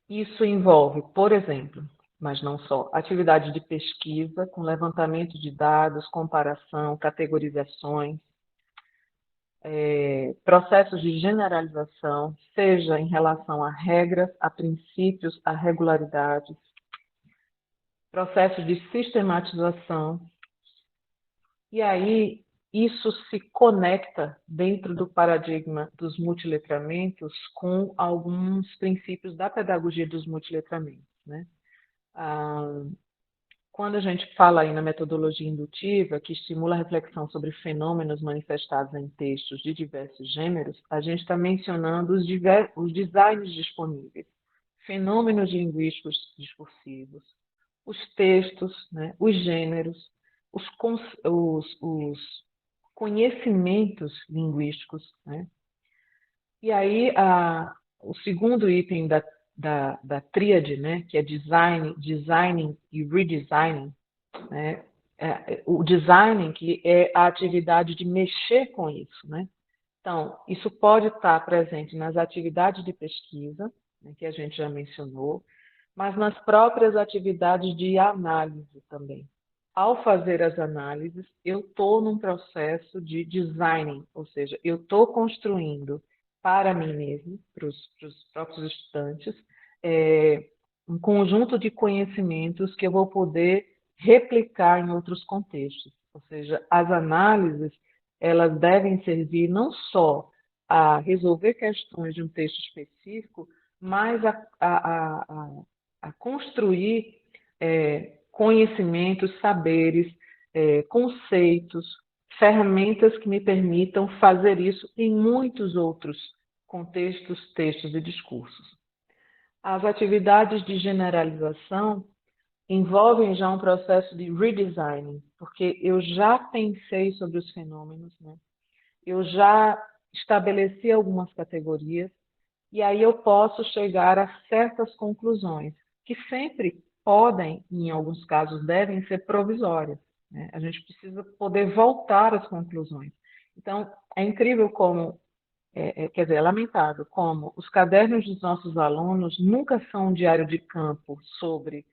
Isso envolve, por exemplo, mas não só, atividade de pesquisa com levantamento de dados, comparação, categorizações, processos de generalização, seja em relação a regras, a princípios, a regularidades, processos de sistematização. E aí, isso se conecta dentro do paradigma dos multiletramentos com alguns princípios da pedagogia dos multiletramentos, né? Quando a gente fala aí na metodologia indutiva, que estimula a reflexão sobre fenômenos manifestados em textos de diversos gêneros, a gente está mencionando os designs disponíveis, fenômenos linguísticos discursivos, os textos, né, os gêneros, os conhecimentos linguísticos, né? E aí, o segundo item da tríade, né, que é designing e redesigning, né, o designing, que é a atividade de mexer com isso, né? Então, isso pode estar presente nas atividades de pesquisa, né, que a gente já mencionou, mas nas próprias atividades de análise também. Ao fazer as análises, eu estou num processo de designing, ou seja, eu estou construindo para mim mesmo, para os próprios estudantes, um conjunto de conhecimentos que eu vou poder replicar em outros contextos. Ou seja, as análises, elas devem servir não só a resolver questões de um texto específico, mas a construir conhecimentos, saberes, conceitos, ferramentas que me permitam fazer isso em muitos outros contextos, textos e discursos. As atividades de generalização envolvem já um processo de redesigning, porque eu já pensei sobre os fenômenos, né? Eu já estabeleci algumas categorias, e aí eu posso chegar a certas conclusões, que sempre podem, em alguns casos devem ser provisórias, né? A gente precisa poder voltar às conclusões. Então, é incrível como, quer dizer, é lamentável como os cadernos dos nossos alunos nunca são um diário de campo sobre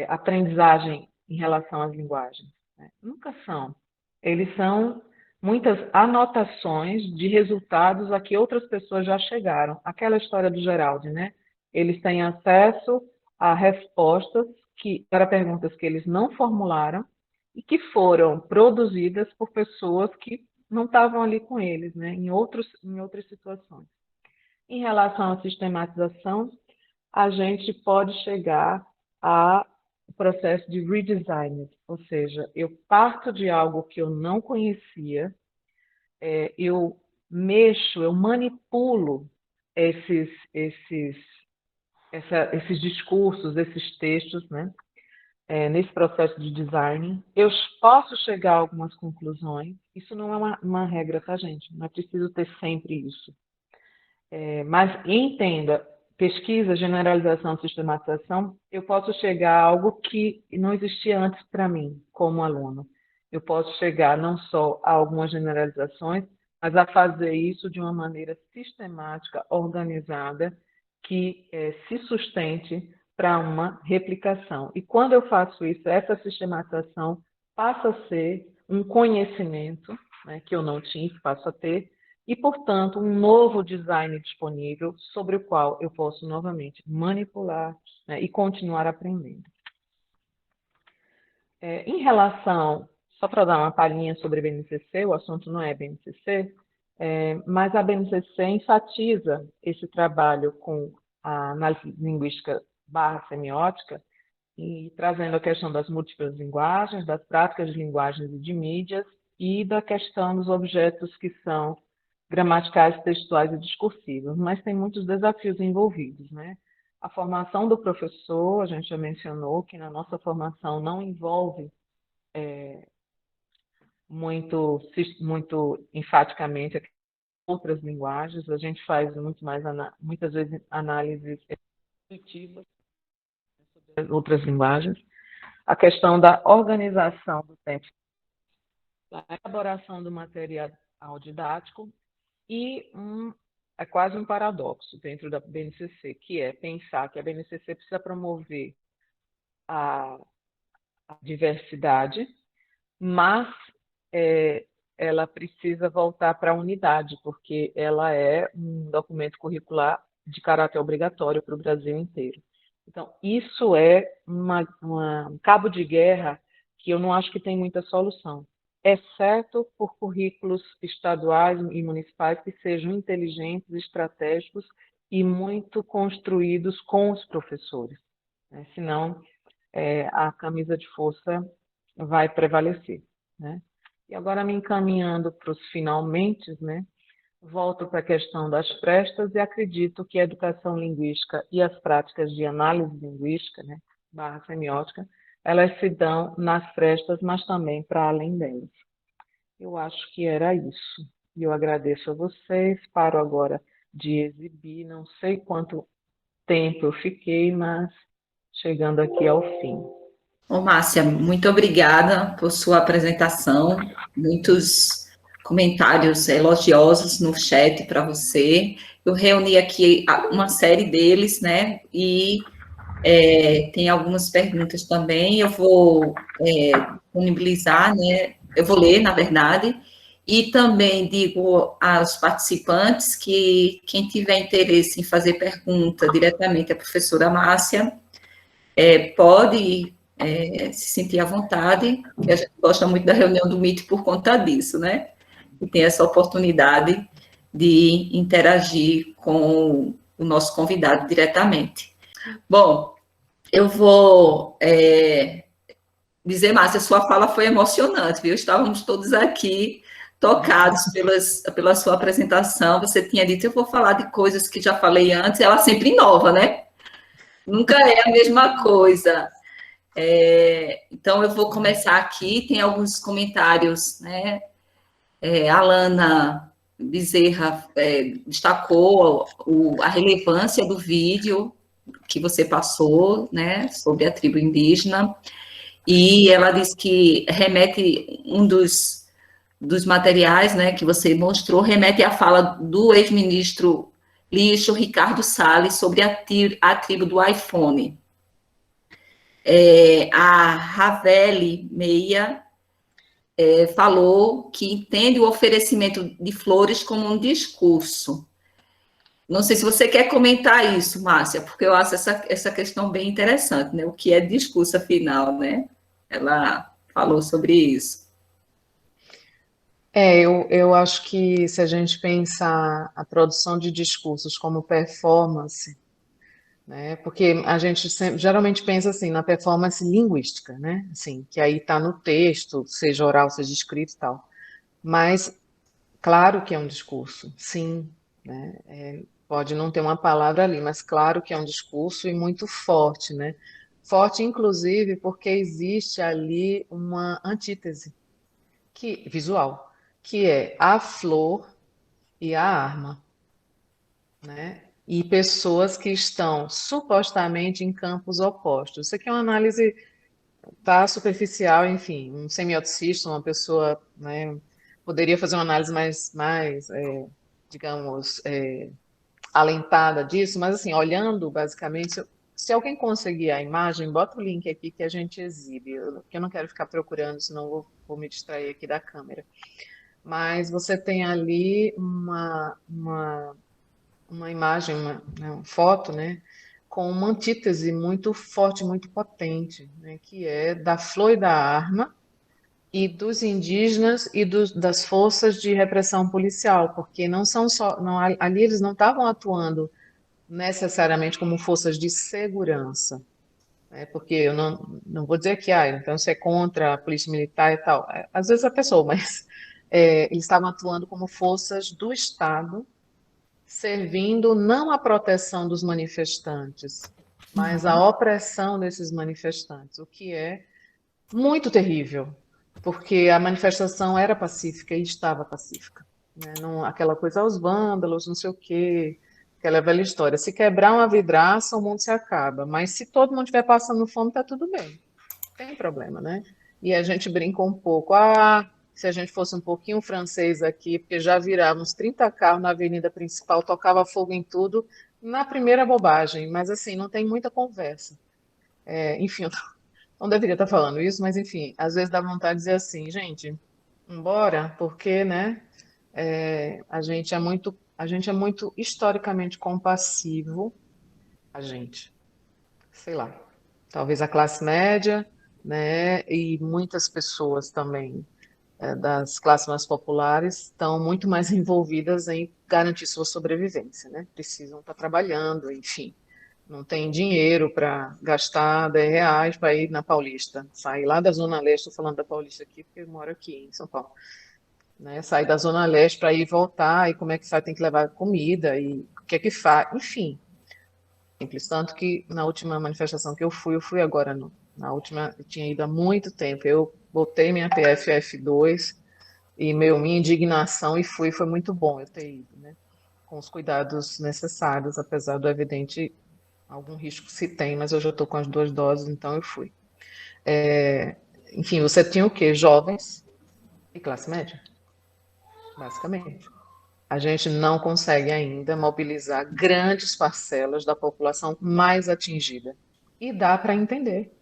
aprendizagem em relação às linguagens, né? Nunca são. Eles são muitas anotações de resultados a que outras pessoas já chegaram. Aquela história do Geraldi, né? Eles têm acesso a respostas para perguntas que eles não formularam e que foram produzidas por pessoas que não estavam ali com eles, né? Em outras situações. Em relação à sistematização, a gente pode chegar ao processo de redesign, ou seja, eu parto de algo que eu não conhecia, eu mexo, eu manipulo esses discursos, esses textos, né? Nesse processo de design, eu posso chegar a algumas conclusões. Isso não é uma regra, tá, gente? Não é preciso ter sempre isso. Mas entenda, pesquisa, generalização, sistematização, eu posso chegar a algo que não existia antes para mim, como aluno. Eu posso chegar não só a algumas generalizações, mas a fazer isso de uma maneira sistemática, organizada, que se sustente para uma replicação. E quando eu faço isso, essa sistematização passa a ser um conhecimento, né, que eu não tinha, que passo a ter, e, portanto, um novo design disponível sobre o qual eu posso novamente manipular, né, e continuar aprendendo. Em relação, só para dar uma palhinha sobre a BNCC, o assunto não é BNCC, mas a BNCC enfatiza esse trabalho com a análise linguística barra semiótica e trazendo a questão das múltiplas linguagens, das práticas de linguagens e de mídias e da questão dos objetos que são gramaticais, textuais e discursivos, mas tem muitos desafios envolvidos, né? A formação do professor, a gente já mencionou que na nossa formação não envolve muito enfaticamente outras linguagens, a gente faz muitas vezes análises intuitivas sobre as outras linguagens. A questão da organização do tempo, da elaboração do material didático e é quase um paradoxo dentro da BNCC, que é pensar que a BNCC precisa promover a diversidade, mas ela precisa voltar para a unidade, porque ela é um documento curricular de caráter obrigatório para o Brasil inteiro. Então, isso é um cabo de guerra que eu não acho que tem muita solução, exceto por currículos estaduais e municipais que sejam inteligentes, estratégicos e muito construídos com os professores, né? Senão, a camisa de força vai prevalecer, né? E agora, me encaminhando para os finalmente, né? Volto para a questão das frestas e acredito que a educação linguística e as práticas de análise linguística, né, barra semiótica, elas se dão nas frestas, mas também para além delas. Eu acho que era isso. E eu agradeço a vocês. Paro agora de exibir, não sei quanto tempo eu fiquei, mas chegando aqui ao fim. Ô, Márcia, muito obrigada por sua apresentação, muitos comentários elogiosos no chat para você. Eu reuni aqui uma série deles, né, e tem algumas perguntas também, eu vou disponibilizar, né, eu vou ler, na verdade, e também digo aos participantes que quem tiver interesse em fazer pergunta diretamente à professora Márcia, pode se sentir à vontade, que a gente gosta muito da reunião do Meet por conta disso, né? E tem essa oportunidade de interagir com o nosso convidado diretamente. Bom, eu vou dizer, Márcia, sua fala foi emocionante, viu? Estávamos todos aqui tocados pela sua apresentação. Você tinha dito, eu vou falar de coisas que já falei antes, ela sempre inova, né? Nunca é a mesma coisa. Então, eu vou começar aqui, tem alguns comentários, né? A Alana Bezerra destacou a relevância do vídeo que você passou, né, sobre a tribo indígena, e ela diz que remete, um dos materiais, né, que você mostrou, remete à fala do ex-ministro Lixo Ricardo Salles sobre a tribo do iPhone. A Raveli Meia falou que entende o oferecimento de flores como um discurso. Não sei se você quer comentar isso, Márcia, porque eu acho essa questão bem interessante, né? O que é discurso, afinal, né? Ela falou sobre isso. Eu acho que se a gente pensar a produção de discursos como performance, né, porque a gente geralmente pensa assim na performance linguística, né, assim, que aí está no texto, seja oral, seja escrito e tal. Mas, claro que é um discurso, sim, né, pode não ter uma palavra ali, mas claro que é um discurso e muito forte, né, forte inclusive porque existe ali uma antítese visual, que é a flor e a arma, né? E pessoas que estão supostamente em campos opostos. Isso aqui é uma análise superficial, enfim, um semioticista, uma pessoa, né, poderia fazer uma análise mais digamos, alentada disso, mas assim, olhando basicamente, se alguém conseguir a imagem, bota o link aqui que a gente exibe, porque eu não quero ficar procurando, senão vou me distrair aqui da câmera. mas você tem ali uma imagem, uma foto, né, com uma antítese muito forte, muito potente, né, que é da flor e da arma e dos indígenas e das forças de repressão policial, porque não são só, não, ali eles não estavam atuando necessariamente como forças de segurança, né, porque eu não vou dizer que, então você é contra a polícia militar e tal, às vezes a pessoa, mas eles estavam atuando como forças do Estado, servindo não à proteção dos manifestantes, mas à opressão desses manifestantes, o que é muito terrível, porque a manifestação era pacífica e estava pacífica, né? Não, aquela coisa aos vândalos, não sei o quê, aquela velha história. Se quebrar uma vidraça, o mundo se acaba, mas se todo mundo estiver passando fome, está tudo bem, não tem problema, né? E a gente brinca um pouco, se a gente fosse um pouquinho francês aqui, porque já virava uns 30 carros na avenida principal, tocava fogo em tudo, na primeira bobagem, mas assim, não tem muita conversa. Enfim, eu não deveria estar falando isso, mas enfim, às vezes dá vontade de dizer assim, gente, embora, porque, né, a gente é muito historicamente compassivo, sei lá, talvez a classe média, né, e muitas pessoas também das classes mais populares estão muito mais envolvidas em garantir sua sobrevivência, né? Precisam estar trabalhando, enfim. Não tem dinheiro para gastar R$ 10 para ir na Paulista. Sair lá da Zona Leste, estou falando da Paulista aqui, porque eu moro aqui em São Paulo. Né? Sair da Zona Leste para ir e voltar, e como é que faz? Tem que levar comida, e o que é que faz? Enfim, simples. Tanto que na última manifestação que eu fui agora, na última, eu tinha ido há muito tempo. Eu botei minha PFF2 e minha indignação e foi muito bom eu ter ido, né? Com os cuidados necessários, apesar do evidente algum risco se tem, mas eu já estou com as 2 doses, então eu fui. Enfim, você tinha o quê? Jovens e classe média, basicamente. A gente não consegue ainda mobilizar grandes parcelas da população mais atingida. E dá para entender,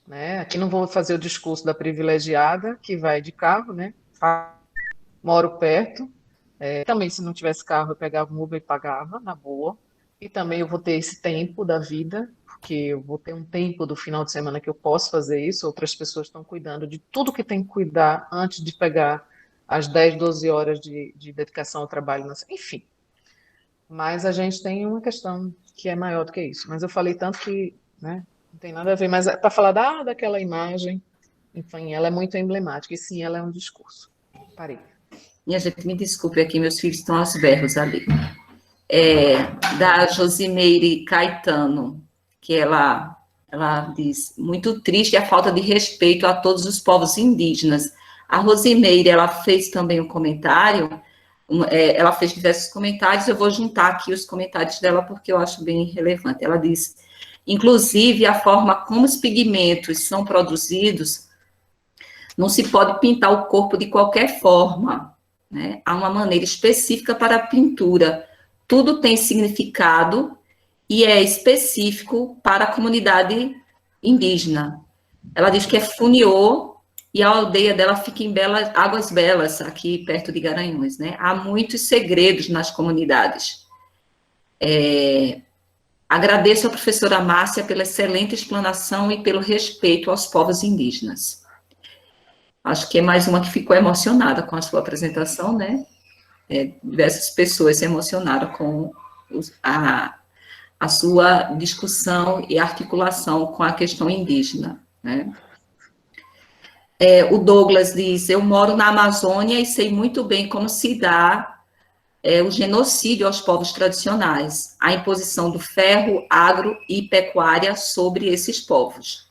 né? Aqui não vou fazer o discurso da privilegiada que vai de carro, né? Moro perto. Também, se não tivesse carro, eu pegava um Uber e pagava, na boa. E também eu vou ter esse tempo da vida, porque eu vou ter um tempo do final de semana que eu posso fazer isso. Outras pessoas estão cuidando de tudo que tem que cuidar antes de pegar as 10, 12 horas de dedicação ao trabalho. Enfim, mas a gente tem uma questão que é maior do que isso. Mas eu falei tanto que, né, não tem nada a ver. Mas para falar daquela imagem, enfim, ela é muito emblemática. E sim, ela é um discurso. Parei. Minha gente, me desculpe aqui, meus filhos estão aos berros ali. Da Josimeire Caetano, que ela diz, muito triste a falta de respeito a todos os povos indígenas. A Rosimeire, ela fez também um comentário, ela fez diversos comentários, eu vou juntar aqui os comentários dela porque eu acho bem relevante. Ela diz, inclusive, a forma como os pigmentos são produzidos, não se pode pintar o corpo de qualquer forma, né? Há uma maneira específica para a pintura. Tudo tem significado e é específico para a comunidade indígena. Ela diz que é Funiô e a aldeia dela fica em Águas Belas, aqui perto de Garanhuns, né? Há muitos segredos nas comunidades. Agradeço à professora Márcia pela excelente explanação e pelo respeito aos povos indígenas. Acho que é mais uma que ficou emocionada com a sua apresentação, né? Diversas pessoas se emocionaram com a sua discussão e articulação com a questão indígena, né? O Douglas diz, eu moro na Amazônia e sei muito bem como se dá o genocídio aos povos tradicionais, a imposição do ferro, agro e pecuária sobre esses povos.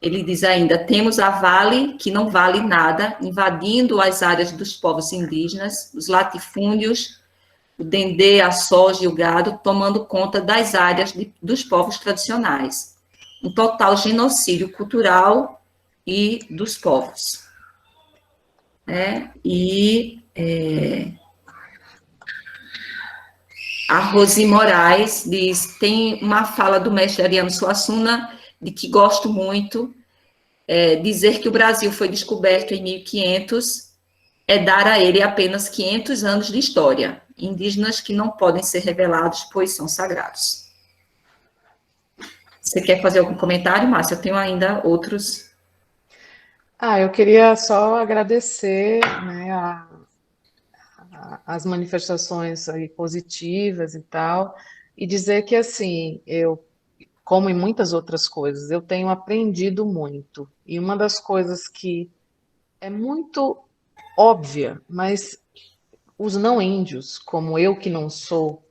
Ele diz ainda, temos a Vale, que não vale nada, invadindo as áreas dos povos indígenas, os latifúndios, o dendê, a soja e o gado, tomando conta das áreas dos povos tradicionais. Um total genocídio cultural e dos povos. A Rosi Moraes diz, tem uma fala do mestre Ariano Suassuna, de que gosto muito, dizer que o Brasil foi descoberto em 1500 é dar a ele apenas 500 anos de história, indígenas que não podem ser revelados, pois são sagrados. Você quer fazer algum comentário, Márcia? Eu tenho ainda outros. Eu queria só agradecer, né, as manifestações aí positivas e tal, e dizer que, assim, eu, como em muitas outras coisas, eu tenho aprendido muito. E uma das coisas que é muito óbvia, mas os não índios, como eu que não sou,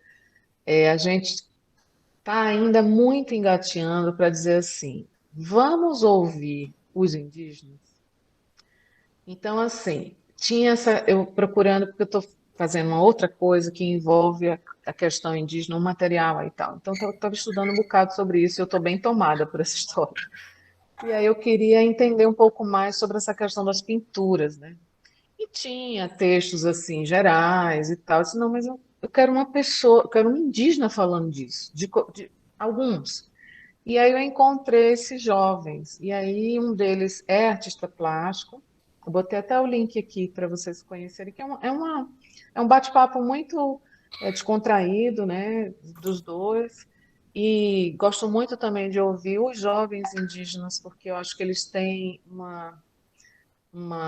a gente está ainda muito engateando para dizer assim, vamos ouvir os indígenas? Então, assim, tinha essa, eu procurando, porque eu estou fazendo uma outra coisa que envolve a questão indígena, o material e tal. Então, eu estava estudando um bocado sobre isso e eu estou bem tomada por essa história. E aí eu queria entender um pouco mais sobre essa questão das pinturas, né? E tinha textos assim, gerais e tal. Eu disse, não, mas eu quero uma pessoa, eu quero um indígena falando disso, de alguns. E aí eu encontrei esses jovens. E aí um deles é artista plástico. Eu botei até o link aqui para vocês conhecerem, que é um bate-papo muito descontraído, né, dos dois. E gosto muito também de ouvir os jovens indígenas, porque eu acho que eles têm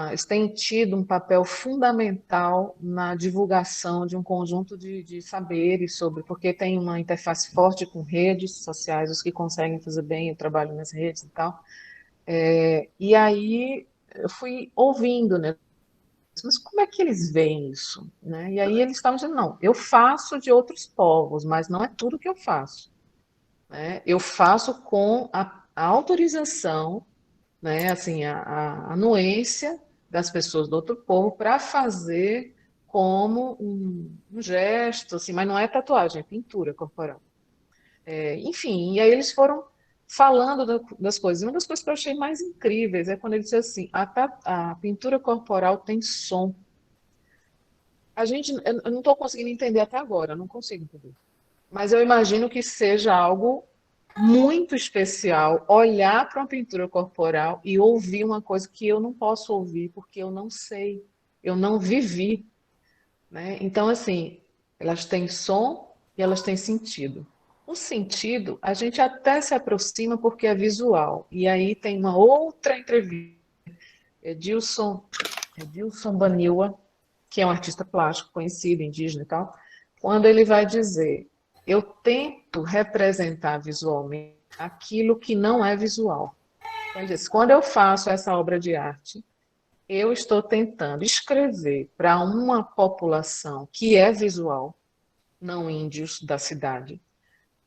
eles têm tido um papel fundamental na divulgação de um conjunto de saberes sobre, porque tem uma interface forte com redes sociais, os que conseguem fazer bem o trabalho nas redes e tal. E aí eu fui ouvindo, né? Mas como é que eles veem isso? Né? E aí eles estavam dizendo, não, eu faço de outros povos, mas não é tudo que eu faço. Né? Eu faço com a autorização, né, assim, a anuência das pessoas do outro povo para fazer como um gesto, assim, mas não é tatuagem, é pintura corporal. Enfim, e aí eles foram falando das coisas. Uma das coisas que eu achei mais incríveis é quando ele disse assim, a pintura corporal tem som. Eu não estou conseguindo entender até agora, eu não consigo entender. Mas eu imagino que seja algo muito especial olhar para uma pintura corporal e ouvir uma coisa que eu não posso ouvir porque eu não sei, eu não vivi, né? Então, assim, elas têm som e elas têm sentido. O sentido, a gente até se aproxima porque é visual. E aí tem uma outra entrevista. Edilson, Edilson Baniwa, que é um artista plástico conhecido, indígena e tal, quando ele vai dizer: eu tento representar visualmente aquilo que não é visual. Então, ele diz: quando eu faço essa obra de arte, eu estou tentando escrever para uma população que é visual, não índios da cidade,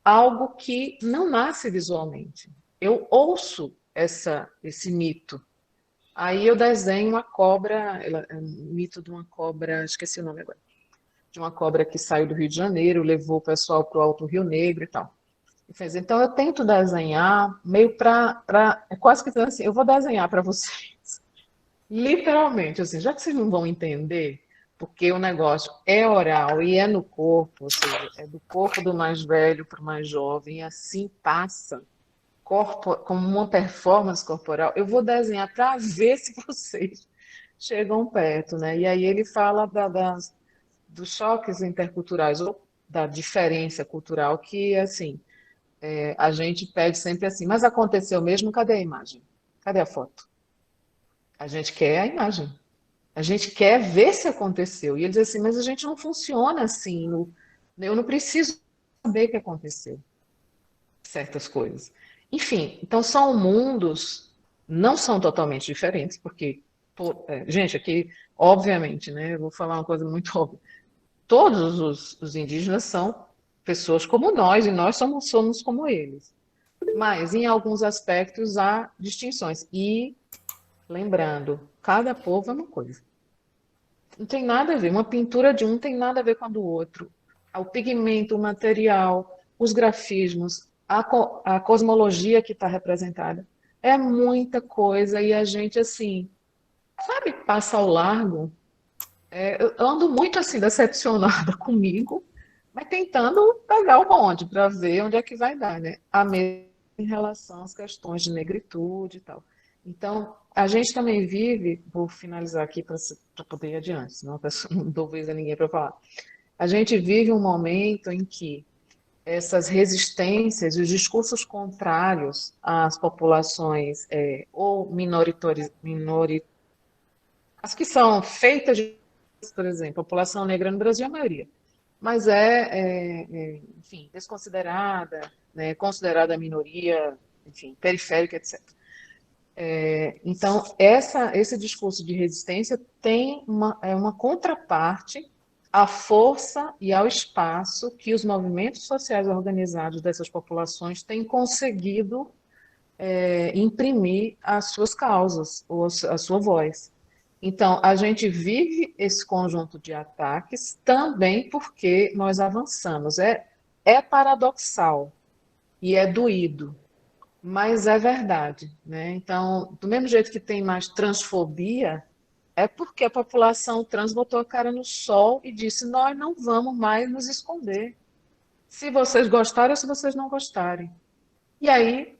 algo que não nasce visualmente. Eu ouço esse mito. Aí eu desenho uma cobra, um mito de uma cobra, esqueci o nome agora, de uma cobra que saiu do Rio de Janeiro, levou o pessoal para o Alto Rio Negro e tal. Então eu tento desenhar meio é quase que assim, eu vou desenhar para vocês, literalmente, assim, já que vocês não vão entender, porque o negócio é oral e é no corpo, ou seja, é do corpo do mais velho para o mais jovem, e assim passa como uma performance corporal, eu vou desenhar para ver se vocês chegam perto, né? E aí ele fala dos choques interculturais, ou da diferença cultural, que, assim, a gente pede sempre assim, mas aconteceu mesmo, cadê a imagem? Cadê a foto? A gente quer a imagem. A gente quer ver se aconteceu. E ele diz assim, mas a gente não funciona assim, eu não preciso saber o que aconteceu, certas coisas. Enfim, então são mundos, não são totalmente diferentes, porque, gente, aqui, obviamente, né, eu vou falar uma coisa muito óbvia, todos os indígenas são pessoas como nós, e nós somos como eles. Mas, em alguns aspectos, há distinções. E, lembrando, cada povo é uma coisa. Não tem nada a ver. Uma pintura de um não tem nada a ver com a do outro. O pigmento, o material, os grafismos, a cosmologia que está representada. É muita coisa e a gente, assim, sabe, passa ao largo. Eu ando muito, assim, decepcionada comigo, mas tentando pegar o bonde para ver onde é que vai dar, né? A mesma em relação às questões de negritude e tal. Então, a gente também vive, vou finalizar aqui para poder ir adiante, senão não dou vez a ninguém para falar. A gente vive um momento em que essas resistências, os discursos contrários às populações ou as que são feitas de, por exemplo, a população negra no Brasil é a maioria, mas enfim, desconsiderada, né, considerada minoria, enfim, periférica, etc. Então, esse discurso de resistência tem uma contraparte à força e ao espaço que os movimentos sociais organizados dessas populações têm conseguido imprimir às suas causas, ou à sua voz. Então, a gente vive esse conjunto de ataques também porque nós avançamos. É paradoxal e é doído, mas é verdade, né? Então, do mesmo jeito que tem mais transfobia, é porque a população trans botou a cara no sol e disse: nós não vamos mais nos esconder. Se vocês gostarem ou se vocês não gostarem. E aí,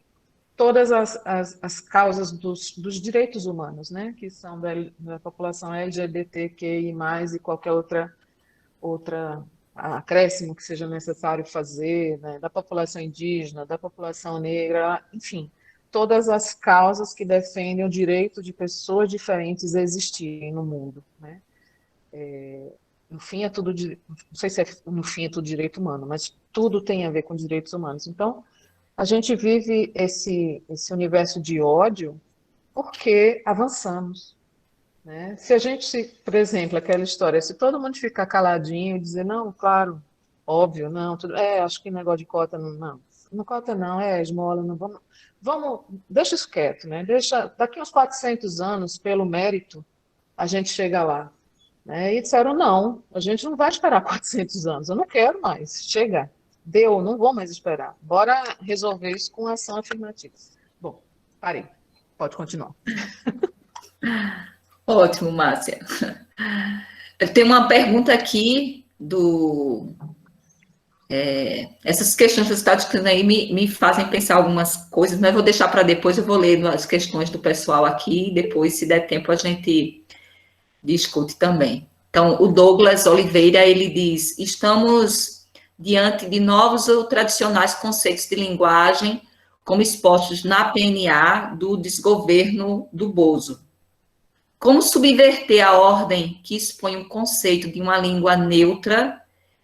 todas as causas dos direitos humanos, né? Que são da população LGBTQI+, e qualquer outra acréscimo que seja necessário fazer, né, da população indígena, da população negra, enfim, todas as causas que defendem o direito de pessoas diferentes existirem no mundo, né? No fim é tudo, não sei se no fim é tudo direito humano, mas tudo tem a ver com direitos humanos. Então, a gente vive esse universo de ódio porque avançamos, né? Se a gente, por exemplo, aquela história, se todo mundo ficar caladinho e dizer, não, claro, óbvio, não, acho que negócio de cota, não cota não, esmola, não vamos, deixa isso quieto, né? Daqui uns 400 anos, pelo mérito, a gente chega lá, né? E disseram, não, a gente não vai esperar 400 anos, eu não quero mais, chega, deu, não vou mais esperar, bora resolver isso com ação afirmativa. Bom, parei, pode continuar. Ótimo, Márcia. Tem uma pergunta aqui essas questões que você está discutindo aí me fazem pensar algumas coisas, mas eu vou deixar para depois, eu vou ler as questões do pessoal aqui, e depois, se der tempo, a gente discute também. Então, o Douglas Oliveira, ele diz, estamos diante de novos ou tradicionais conceitos de linguagem, como expostos na PNA do desgoverno do Bozo. Como subverter a ordem que expõe o conceito de uma língua neutra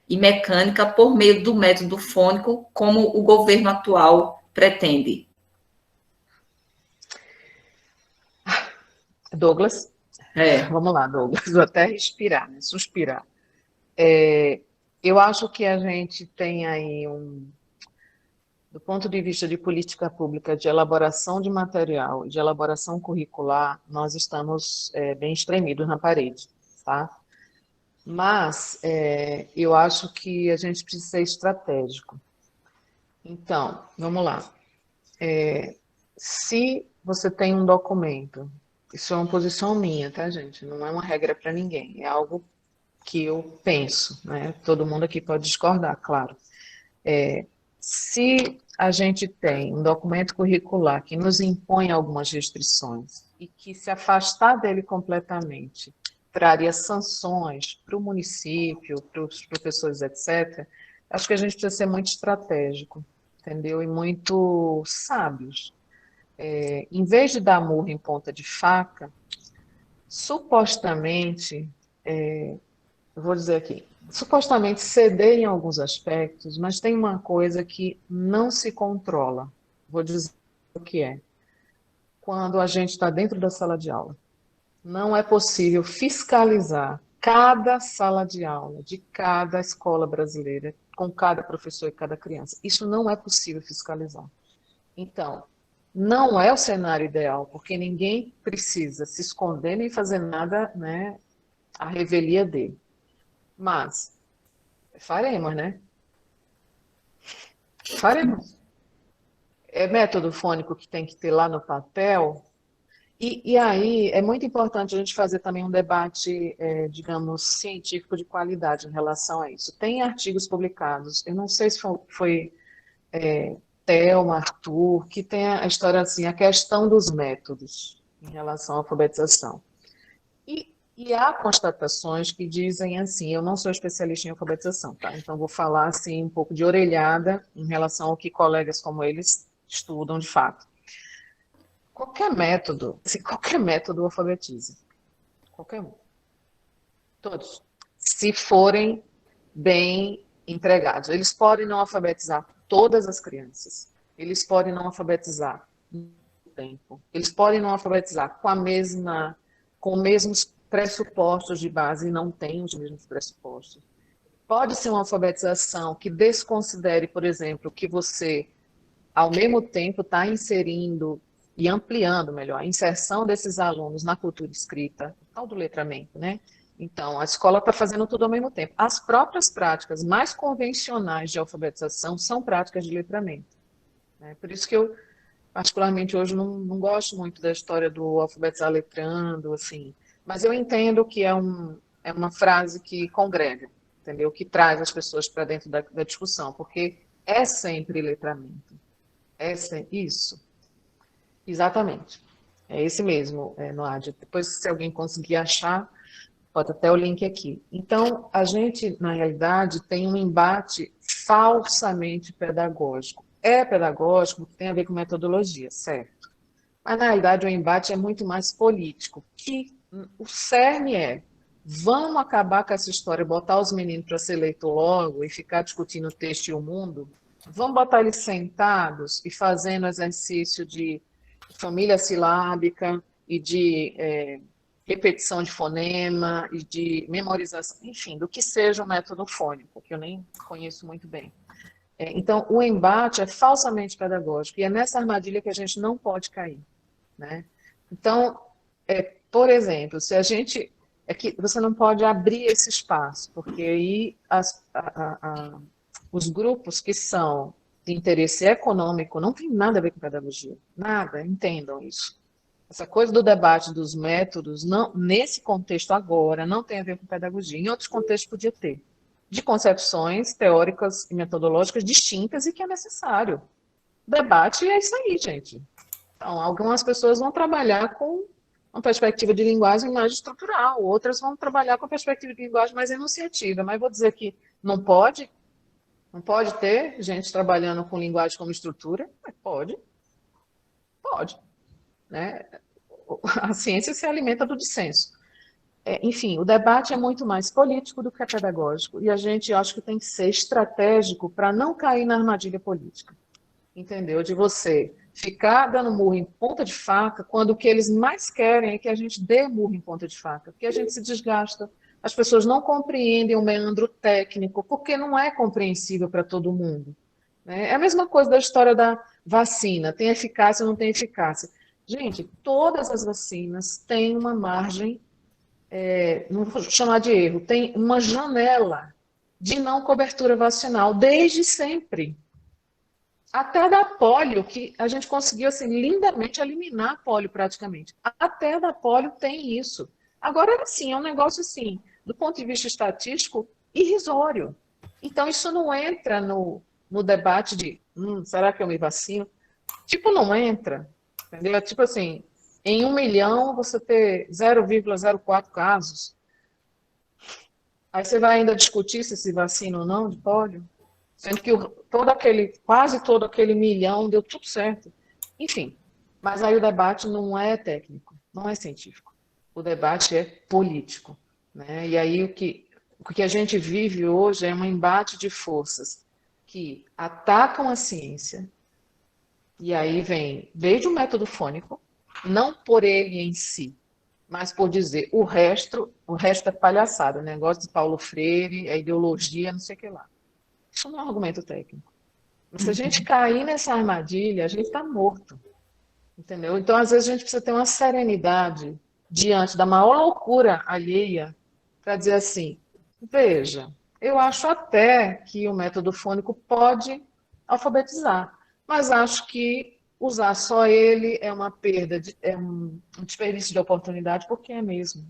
e mecânica por meio do método fônico, como o governo atual pretende? Douglas? Vamos lá, Douglas, vou até respirar, né? Suspirar. Eu acho que a gente tem aí do ponto de vista de política pública, de elaboração de material, de elaboração curricular, nós estamos bem espremidos na parede, tá? Mas eu acho que a gente precisa ser estratégico. Então, vamos lá. Se você tem um documento, isso é uma posição minha, tá, gente? Não é uma regra para ninguém, é algo que eu penso, né? Todo mundo aqui pode discordar, claro. Se a gente tem um documento curricular que nos impõe algumas restrições e que se afastar dele completamente traria sanções para o município, para os professores, etc., acho que a gente precisa ser muito estratégico, entendeu? E muito sábios. Em vez de dar murro em ponta de faca, supostamente, eu vou dizer aqui, supostamente ceder em alguns aspectos, mas tem uma coisa que não se controla. Vou dizer o que é. Quando a gente está dentro da sala de aula, não é possível fiscalizar cada sala de aula de cada escola brasileira, com cada professor e cada criança. Isso não é possível fiscalizar. Então, não é o cenário ideal, porque ninguém precisa se esconder nem fazer nada, né, à revelia dele. Mas faremos, né? Faremos. É método fônico que tem que ter lá no papel. E aí é muito importante a gente fazer também um debate, digamos, científico de qualidade em relação a isso. Tem artigos publicados, eu não sei se foi Thelma, Arthur, que tem a história assim, a questão dos métodos em relação à alfabetização. E há constatações que dizem assim, eu não sou especialista em alfabetização, tá? Então vou falar assim um pouco de orelhada em relação ao que colegas como eles estudam de fato. Qualquer método alfabetiza. Qualquer um. Todos. Se forem bem empregados. Eles podem não alfabetizar todas as crianças. Eles podem não alfabetizar no tempo. Eles podem não alfabetizar com os mesmos pressupostos de base e não têm os mesmos pressupostos. Pode ser uma alfabetização que desconsidere, por exemplo, que você, ao mesmo tempo, está inserindo e ampliando, melhor, a inserção desses alunos na cultura escrita, tal do letramento, né? Então, a escola está fazendo tudo ao mesmo tempo. As próprias práticas mais convencionais de alfabetização são práticas de letramento, né? Por isso que eu, particularmente, hoje não gosto muito da história do alfabetizar letrando, assim, mas eu entendo que é uma frase que congrega, entendeu? Que traz as pessoas para dentro da discussão, porque é sempre letramento. Isso. Exatamente. É esse mesmo, Noádia. Depois, se alguém conseguir achar, bota até o link aqui. Então, a gente, na realidade, tem um embate falsamente pedagógico. É pedagógico, tem a ver com metodologia, certo? Mas, na realidade, o embate é muito mais político, que o cerne é, vamos acabar com essa história, botar os meninos para ser leitor logo e ficar discutindo o texto e o mundo? Vamos botar eles sentados e fazendo exercício de família silábica e de repetição de fonema e de memorização, enfim, do que seja o método fônico, que eu nem conheço muito bem. Então, o embate é falsamente pedagógico e é nessa armadilha que a gente não pode cair, né? Então, por exemplo, se a gente... É que você não pode abrir esse espaço, porque aí os grupos que são de interesse econômico não tem nada a ver com pedagogia. Nada, entendam isso. Essa coisa do debate dos métodos, não, nesse contexto agora, não tem a ver com pedagogia. Em outros contextos podia ter. De concepções teóricas e metodológicas distintas e que é necessário. Debate é isso aí, gente. Então, algumas pessoas vão trabalhar com uma perspectiva de linguagem mais estrutural, outras vão trabalhar com a perspectiva de linguagem mais enunciativa. Mas vou dizer que não pode ter gente trabalhando com linguagem como estrutura? Pode. Né? A ciência se alimenta do dissenso. Enfim, o debate é muito mais político do que pedagógico, e a gente acho que tem que ser estratégico para não cair na armadilha política. Entendeu? De você ficar dando murro em ponta de faca, quando o que eles mais querem é que a gente dê murro em ponta de faca, porque a gente se desgasta, as pessoas não compreendem o meandro técnico, porque não é compreensível para todo mundo. Né? É a mesma coisa da história da vacina, tem eficácia ou não tem eficácia. Gente, todas as vacinas têm uma margem, não vou chamar de erro, tem uma janela de não cobertura vacinal, desde sempre. Até da polio, que a gente conseguiu assim, lindamente eliminar a polio praticamente. Até da polio tem isso. Agora, assim, é um negócio assim, do ponto de vista estatístico, irrisório. Então, isso não entra no debate de, será que eu me vacino? Tipo, não entra. Entendeu? É tipo assim, em 1 milhão você ter 0,04 casos. Aí você vai ainda discutir se vacina ou não de polio, sendo que quase todo aquele milhão deu tudo certo. Enfim, mas aí o debate não é técnico, não é científico. O debate é político, né? E aí o que a gente vive hoje é um embate de forças que atacam a ciência, e aí vem desde o método fônico, não por ele em si, mas por dizer o resto é palhaçada, o negócio de Paulo Freire, a ideologia, não sei o que lá. Isso não é um argumento técnico. Mas se a gente cair nessa armadilha, a gente está morto. Entendeu? Então, às vezes, a gente precisa ter uma serenidade diante da maior loucura alheia para dizer assim, veja, eu acho até que o método fônico pode alfabetizar, mas acho que usar só ele é uma perda, é um desperdício de oportunidade, porque é mesmo.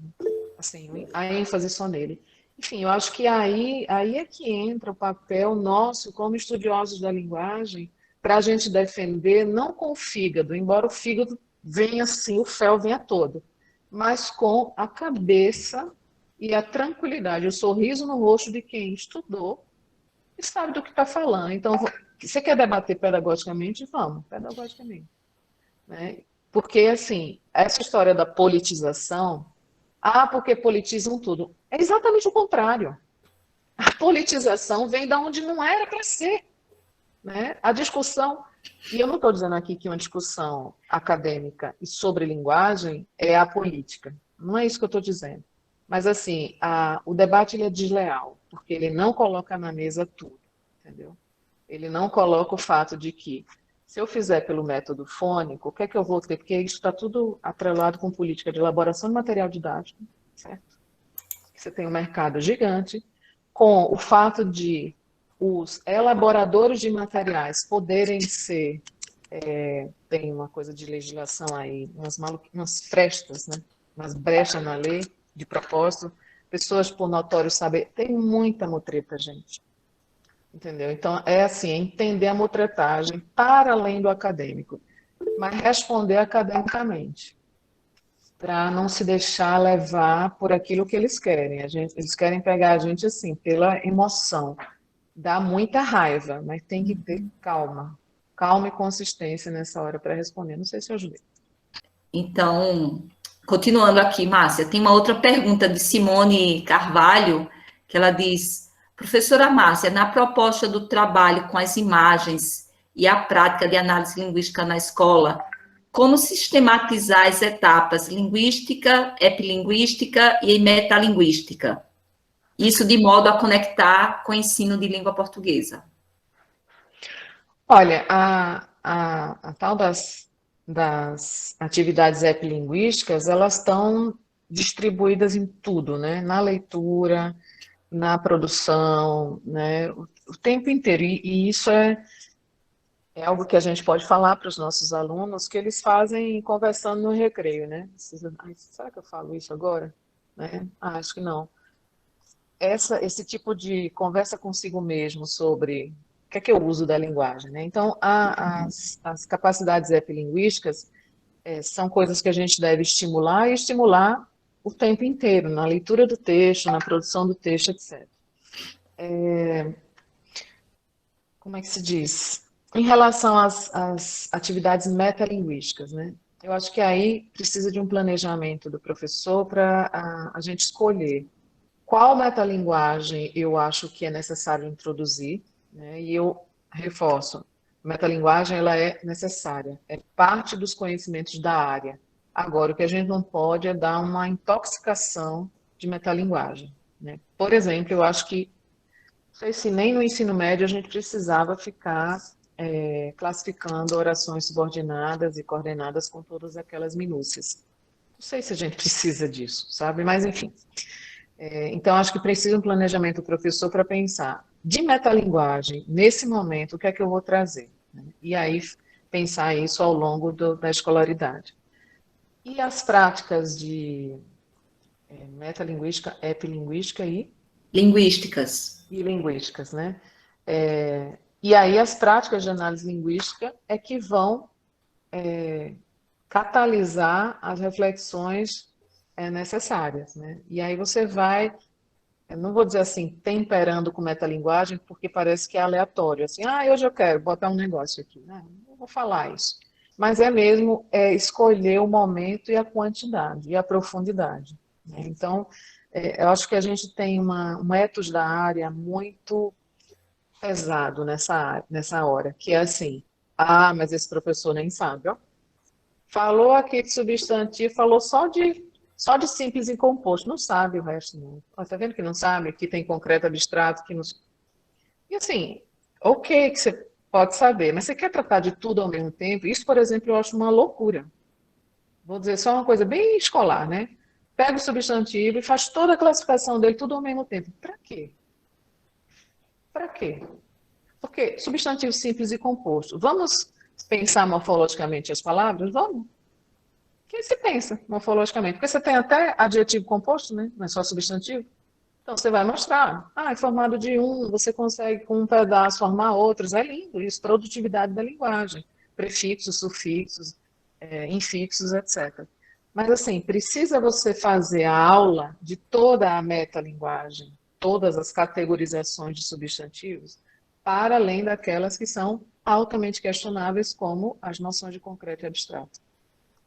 Assim, a ênfase só nele. Enfim, eu acho que aí é que entra o papel nosso, como estudiosos da linguagem, para a gente defender, não com o fígado, embora o fígado venha assim, o fel venha todo, mas com a cabeça e a tranquilidade, o sorriso no rosto de quem estudou e sabe do que está falando. Então, você quer debater pedagogicamente? Vamos, pedagogicamente. Né? Porque, assim, essa história da politização, porque politizam tudo. É exatamente o contrário. A politização vem de onde não era para ser. Né? A discussão, e eu não estou dizendo aqui que uma discussão acadêmica e sobre linguagem é a política. Não é isso que eu estou dizendo. Mas, assim, o debate ele é desleal, porque ele não coloca na mesa tudo. Entendeu? Ele não coloca o fato de que, se eu fizer pelo método fônico, o que é que eu vou ter? Porque isso está tudo atrelado com política de elaboração de material didático, certo? Você tem um mercado gigante, com o fato de os elaboradores de materiais poderem ser, tem uma coisa de legislação aí, umas frestas, né? Umas brechas na lei, de propósito, pessoas por notório saber, tem muita mutreta, gente. Entendeu? Então, é assim, entender a mutretagem para além do acadêmico, mas responder academicamente, para não se deixar levar por aquilo que eles querem. Eles querem pegar a gente assim, pela emoção. Dá muita raiva, mas tem que ter calma. Calma e consistência nessa hora para responder. Não sei se eu ajudei. Então, continuando aqui, Márcia, tem uma outra pergunta de Simone Carvalho, que ela diz: professora Márcia, na proposta do trabalho com as imagens e a prática de análise linguística na escola, como sistematizar as etapas linguística, epilinguística e metalinguística? Isso de modo a conectar com o ensino de língua portuguesa. Olha, a tal das atividades epilinguísticas, elas estão distribuídas em tudo, né? Na leitura, na produção, né? O tempo inteiro. E isso é algo que a gente pode falar para os nossos alunos, que eles fazem conversando no recreio, né? Será que eu falo isso agora? Né? Acho que não. Esse tipo de conversa consigo mesmo sobre o que é que eu uso da linguagem, né? Então, as capacidades epilinguísticas são coisas que a gente deve estimular e estimular o tempo inteiro, na leitura do texto, na produção do texto, etc. Como é que se diz? Em relação às atividades metalinguísticas, né? Eu acho que aí precisa de um planejamento do professor para a gente escolher qual metalinguagem eu acho que é necessário introduzir, né? E eu reforço, metalinguagem ela é necessária, é parte dos conhecimentos da área. Agora, o que a gente não pode é dar uma intoxicação de metalinguagem, né? Por exemplo, eu acho que, não sei se nem no ensino médio a gente precisava ficar classificando orações subordinadas e coordenadas com todas aquelas minúcias. Não sei se a gente precisa disso, sabe? Mas, enfim. Então, acho que precisa um planejamento do professor para pensar de metalinguagem, nesse momento, o que é que eu vou trazer? Né? E aí, pensar isso ao longo da escolaridade. E as práticas de metalinguística, epilinguística e... Linguísticas. E linguísticas, né? E aí as práticas de análise linguística é que vão catalisar as reflexões necessárias, né? E aí você vai, eu não vou dizer assim, temperando com metalinguagem, porque parece que é aleatório, assim, hoje eu quero botar um negócio aqui, não vou falar isso. Mas é mesmo escolher o momento e a quantidade, e a profundidade. Né? Então, eu acho que a gente tem um ethos da área muito pesado nessa hora, que é assim, mas esse professor nem sabe, ó. Falou aqui de substantivo, falou só de simples e composto, não sabe o resto, não. Tá vendo que não sabe? Que tem concreto, abstrato, que não... E assim, ok que você pode saber, mas você quer tratar de tudo ao mesmo tempo? Isso, por exemplo, eu acho uma loucura. Vou dizer só uma coisa bem escolar, né? Pega o substantivo e faz toda a classificação dele tudo ao mesmo tempo. Para quê? Para quê? Porque substantivo simples e composto. Vamos pensar morfologicamente as palavras? Vamos. O que você pensa morfologicamente? Porque você tem até adjetivo composto, né? Não é só substantivo. Então, você vai mostrar. É formado de um, você consegue com um pedaço formar outros. É lindo isso, produtividade da linguagem. Prefixos, sufixos, infixos, etc. Mas, assim, precisa você fazer a aula de toda a metalinguagem, todas as categorizações de substantivos, para além daquelas que são altamente questionáveis, como as noções de concreto e abstrato.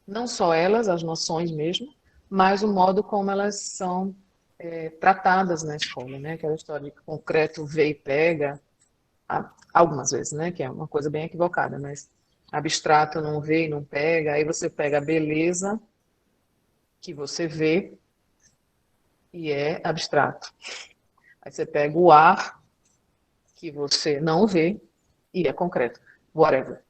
Não só elas, as noções mesmo, mas o modo como elas são tratadas na escola, né? Aquela história de que concreto vê e pega, algumas vezes, né? Que é uma coisa bem equivocada, mas abstrato não vê e não pega, aí você pega a beleza que você vê e é abstrato. Aí você pega o ar que você não vê e é concreto. Whatever.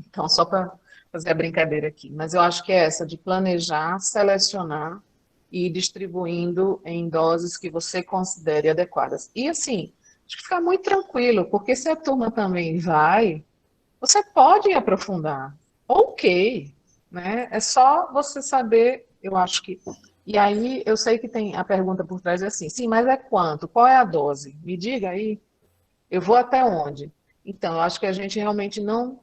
Então, só para fazer a brincadeira aqui. Mas eu acho que é essa de planejar, selecionar e ir distribuindo em doses que você considere adequadas. E assim, acho que ficar muito tranquilo, porque se a turma também vai, você pode aprofundar. Ok, né? É só você saber, eu acho que. E aí, eu sei que tem a pergunta por trás é assim, sim, mas é quanto? Qual é a dose? Me diga aí, eu vou até onde? Então, eu acho que a gente realmente não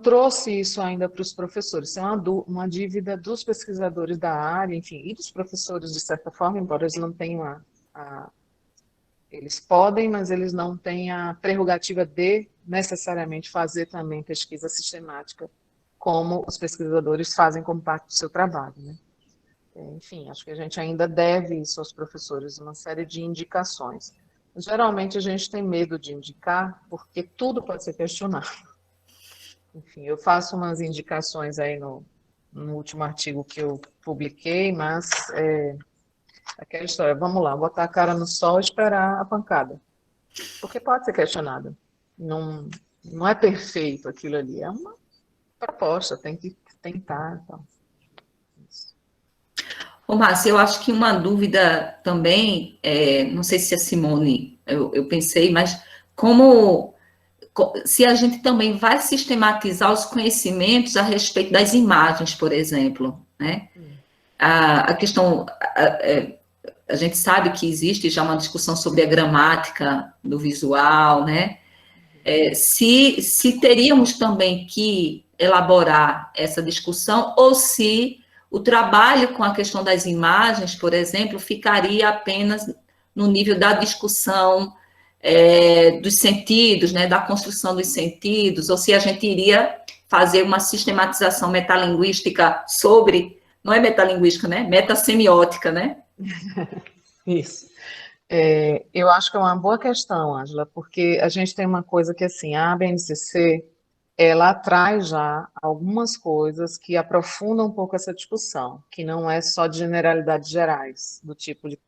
trouxe isso ainda para os professores. Isso é uma dívida dos pesquisadores da área, enfim, e dos professores, de certa forma, embora eles não tenham eles podem, mas eles não têm a prerrogativa de necessariamente fazer também pesquisa sistemática, como os pesquisadores fazem como parte do seu trabalho, né? Enfim, acho que a gente ainda deve isso aos professores, uma série de indicações. Geralmente a gente tem medo de indicar, porque tudo pode ser questionado. Enfim, eu faço umas indicações aí no último artigo que eu publiquei, mas aquela história, vamos lá, botar a cara no sol e esperar a pancada. Porque pode ser questionado. Não é perfeito aquilo ali, é uma proposta, tem que tentar. Então. Ô, Márcia, eu acho que uma dúvida também, não sei se a Simone, eu pensei, mas se a gente também vai sistematizar os conhecimentos a respeito das imagens, por exemplo, né? A questão, a gente sabe que existe já uma discussão sobre a gramática do visual, né? Se teríamos também que elaborar essa discussão, ou se o trabalho com a questão das imagens, por exemplo, ficaria apenas no nível da discussão dos sentidos, né, da construção dos sentidos, ou se a gente iria fazer uma sistematização metalinguística sobre, não é metalinguística, né, metasemiótica, né? Isso. Eu acho que é uma boa questão, Ângela, porque a gente tem uma coisa que, assim, a BNCC, ela traz já algumas coisas que aprofundam um pouco essa discussão, que não é só de generalidades gerais, do tipo de,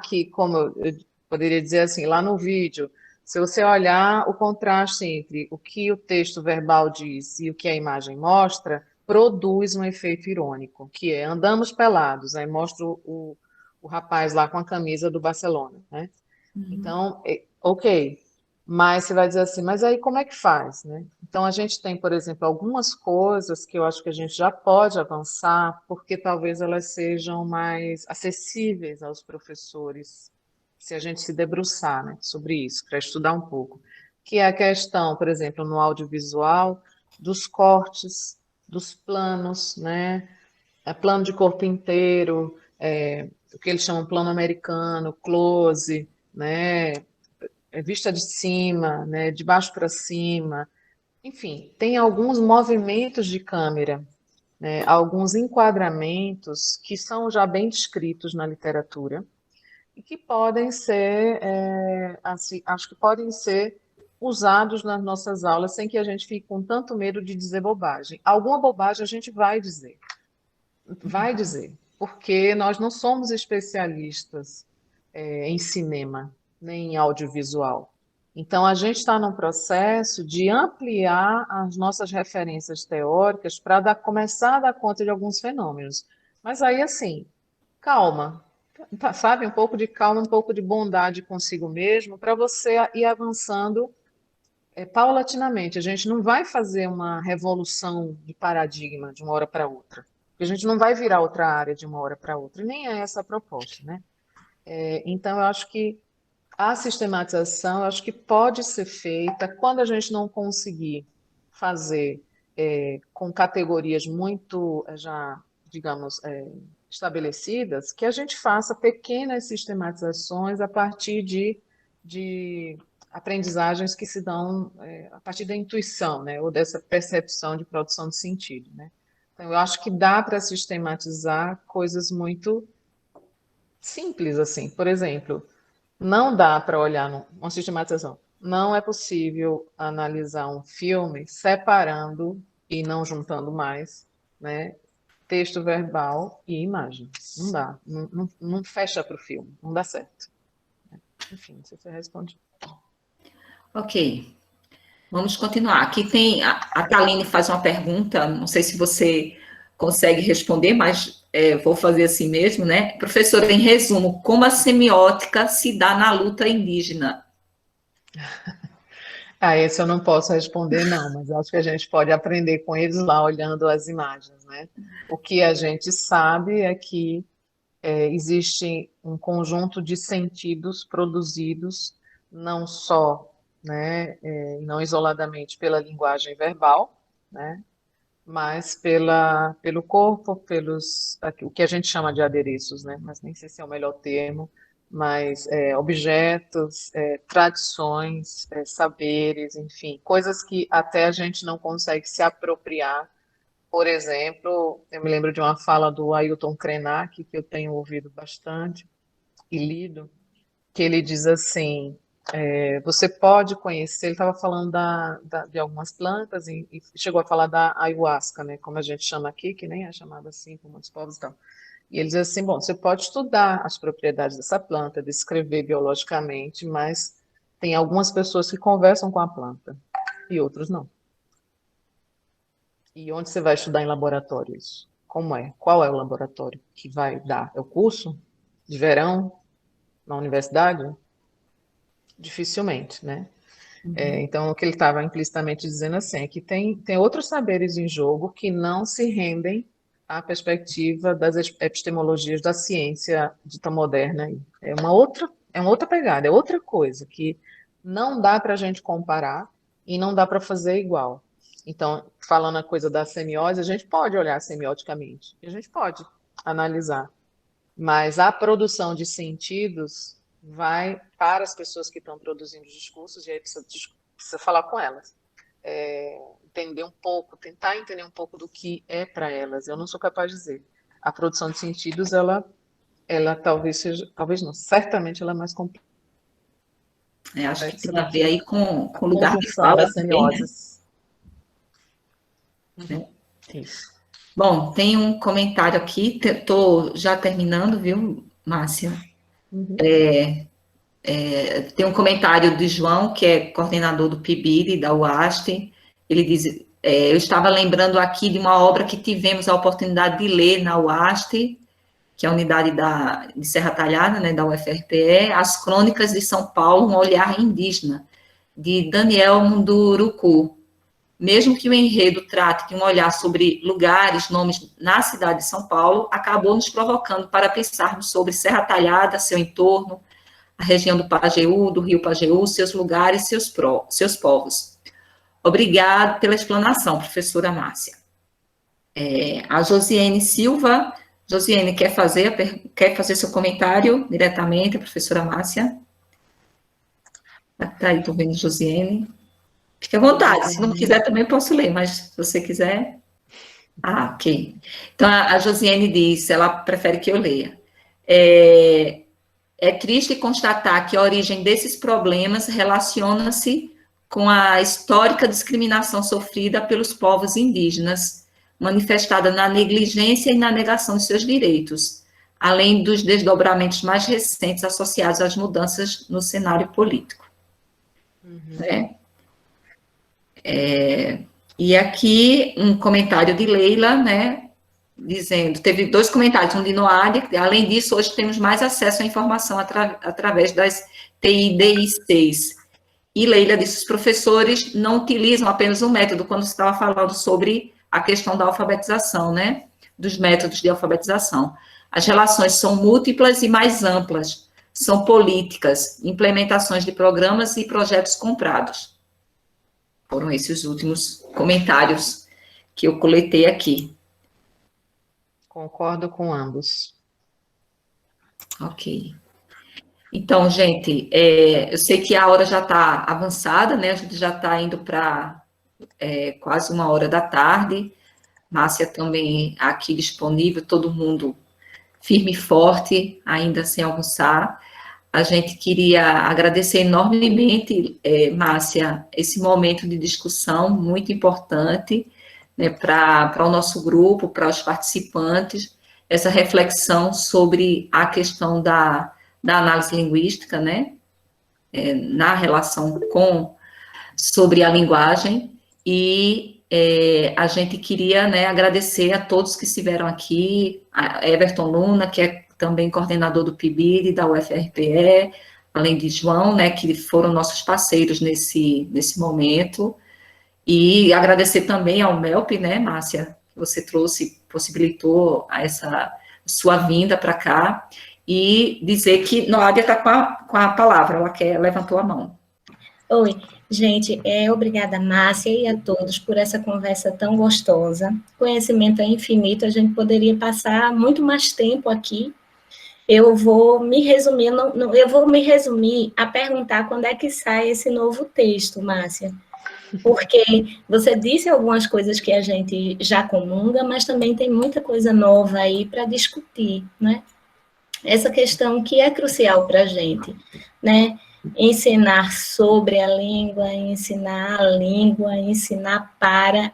que, como eu poderia dizer assim, lá no vídeo, se você olhar o contraste entre o que o texto verbal diz e o que a imagem mostra, produz um efeito irônico, que é andamos pelados, aí mostra o rapaz lá com a camisa do Barcelona, né? Então, ok, mas você vai dizer assim, mas aí como é que faz, né? Então, a gente tem, por exemplo, algumas coisas que eu acho que a gente já pode avançar, porque talvez elas sejam mais acessíveis aos professores, se a gente se debruçar, né, sobre isso, para estudar um pouco. Que é a questão, por exemplo, no audiovisual, dos cortes, dos planos, né? Plano de corpo inteiro, o que eles chamam plano americano, close, né? Vista de cima, né? De baixo para cima. Enfim, tem alguns movimentos de câmera, né? Alguns enquadramentos que são já bem descritos na literatura e que podem ser, assim, acho que podem ser usados nas nossas aulas sem que a gente fique com tanto medo de dizer bobagem. Alguma bobagem a gente vai dizer, porque nós não somos especialistas em cinema, nem em audiovisual. Então, a gente está num processo de ampliar as nossas referências teóricas para começar a dar conta de alguns fenômenos. Mas aí, assim, calma, sabe? Um pouco de calma, um pouco de bondade consigo mesmo, para você ir avançando paulatinamente. A gente não vai fazer uma revolução de paradigma de uma hora para outra. A gente não vai virar outra área de uma hora para outra, e nem é essa a proposta, né? Então, eu acho que a sistematização, eu acho que pode ser feita quando a gente não conseguir fazer com categorias muito já, digamos, estabelecidas, que a gente faça pequenas sistematizações a partir de aprendizagens que se dão a partir da intuição, né, ou dessa percepção de produção de sentido, né. Então, eu acho que dá para sistematizar coisas muito simples, assim. Por exemplo, não dá para olhar uma sistematização. Não é possível analisar um filme separando e não juntando mais, né, texto verbal e imagem. Não dá. Não fecha para o filme. Não dá certo. Enfim, não sei se você responde. Ok. Vamos continuar. Aqui tem... A Taline faz uma pergunta, não sei se você consegue responder, mas vou fazer assim mesmo, né? Professora, em resumo, como a semiótica se dá na luta indígena? Esse eu não posso responder, não, mas acho que a gente pode aprender com eles lá, olhando as imagens, né? O que a gente sabe é que existe um conjunto de sentidos produzidos não só, né, não isoladamente pela linguagem verbal, né, mas pelo corpo, o que a gente chama de adereços, né, mas nem sei se é o melhor termo, mas objetos, tradições, saberes, enfim, coisas que até a gente não consegue se apropriar. Por exemplo, eu me lembro de uma fala do Ailton Krenak, que eu tenho ouvido bastante e lido, que ele diz assim, você pode conhecer, ele estava falando de algumas plantas e chegou a falar da ayahuasca, né, como a gente chama aqui, que nem é chamada assim por muitos povos e tal. E ele diz assim, bom, você pode estudar as propriedades dessa planta, descrever biologicamente, mas tem algumas pessoas que conversam com a planta e outros não. E onde você vai estudar em laboratório isso? Como é? Qual é o laboratório que vai dar? É o curso de verão na universidade? Dificilmente, né? Então, o que ele estava implicitamente dizendo assim, é que tem outros saberes em jogo que não se rendem à perspectiva das epistemologias da ciência dita moderna. É uma outra pegada, é outra coisa que não dá para a gente comparar e não dá para fazer igual. Então, falando a coisa da semiose, a gente pode olhar semioticamente, a gente pode analisar, mas a produção de sentidos vai para as pessoas que estão produzindo os discursos, e aí precisa falar com elas, entender um pouco, tentar entender um pouco do que é para elas. Eu não sou capaz de dizer. A produção de sentidos, ela talvez seja, talvez não, certamente ela é mais complexa. Acho que tem a ver aí com o lugar de conjunção fala das também, né? semioses. Isso. Bom, tem um comentário aqui, estou já terminando, viu, Márcia? Tem um comentário de João, que é coordenador do PIBID, da UAST. Ele diz, eu estava lembrando aqui de uma obra que tivemos a oportunidade de ler na UAST, que é a unidade de Serra Talhada, né, da UFRPE, As Crônicas de São Paulo, um olhar indígena, de Daniel Munduruku. Mesmo que o enredo trate de um olhar sobre lugares, nomes na cidade de São Paulo, acabou nos provocando para pensarmos sobre Serra Talhada, seu entorno, a região do Pajeú, do Rio Pajeú, seus lugares, seus povos. Obrigada pela explanação, professora Márcia. A Josiane Silva. Josiane, quer fazer seu comentário diretamente, a professora Márcia? Está aí, estou vendo Josiane. Fique à vontade, se não quiser também posso ler, mas se você quiser... ok. Então, a Josiane diz, ela prefere que eu leia. É triste constatar que a origem desses problemas relaciona-se com a histórica discriminação sofrida pelos povos indígenas, manifestada na negligência e na negação de seus direitos, além dos desdobramentos mais recentes associados às mudanças no cenário político. E aqui um comentário de Leila, né, dizendo, teve 2 comentários, um de Noádia, além disso, hoje temos mais acesso à informação através das TIDICs. E Leila disse, os professores não utilizam apenas um método, quando você estava falando sobre a questão da alfabetização, né, dos métodos de alfabetização. As relações são múltiplas e mais amplas. são políticas, implementações de programas e projetos comprados. Foram esses os últimos comentários que eu coletei aqui. Concordo com ambos. Ok. Então, gente, eu sei que a hora já está avançada, né? A gente já está indo para quase 1h da tarde. Márcia também aqui disponível, todo mundo firme e forte, ainda sem almoçar. A gente queria agradecer enormemente, Márcia, esse momento de discussão muito importante, né, para o nosso grupo, para os participantes, essa reflexão sobre a questão da análise linguística, né, na relação sobre a linguagem, e a gente queria, né, agradecer a todos que estiveram aqui, a Everton Luna, que é também coordenador do PIBID, da UFRPE, além de João, né, que foram nossos parceiros nesse momento, e agradecer também ao MELP, né, Márcia, que você possibilitou essa sua vinda para cá, e dizer que Noádia está com a palavra, ela levantou a mão. Oi, gente, obrigada, Márcia, e a todos por essa conversa tão gostosa. Conhecimento é infinito, a gente poderia passar muito mais tempo aqui. Eu vou me resumir, a perguntar quando é que sai esse novo texto, Márcia. Porque você disse algumas coisas que a gente já comunga, mas também tem muita coisa nova aí para discutir, né? Essa questão que é crucial para a gente, né? Ensinar sobre a língua, ensinar a língua, ensinar para...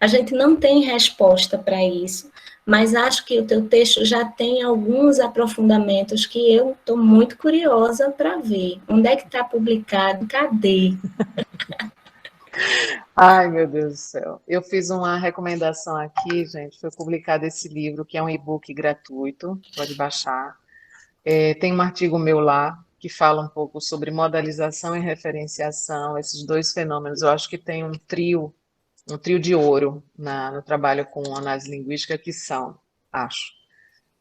a gente não tem resposta para isso, mas acho que o teu texto já tem alguns aprofundamentos que eu estou muito curiosa para ver. Onde é que está publicado? Cadê? Ai, meu Deus do céu. Eu fiz uma recomendação aqui, gente. Foi publicado esse livro, que é um e-book gratuito, pode baixar. Tem um artigo meu lá, que fala um pouco sobre modalização e referenciação, esses dois fenômenos. Eu acho que tem um trio de ouro no trabalho com análise linguística, que são, acho,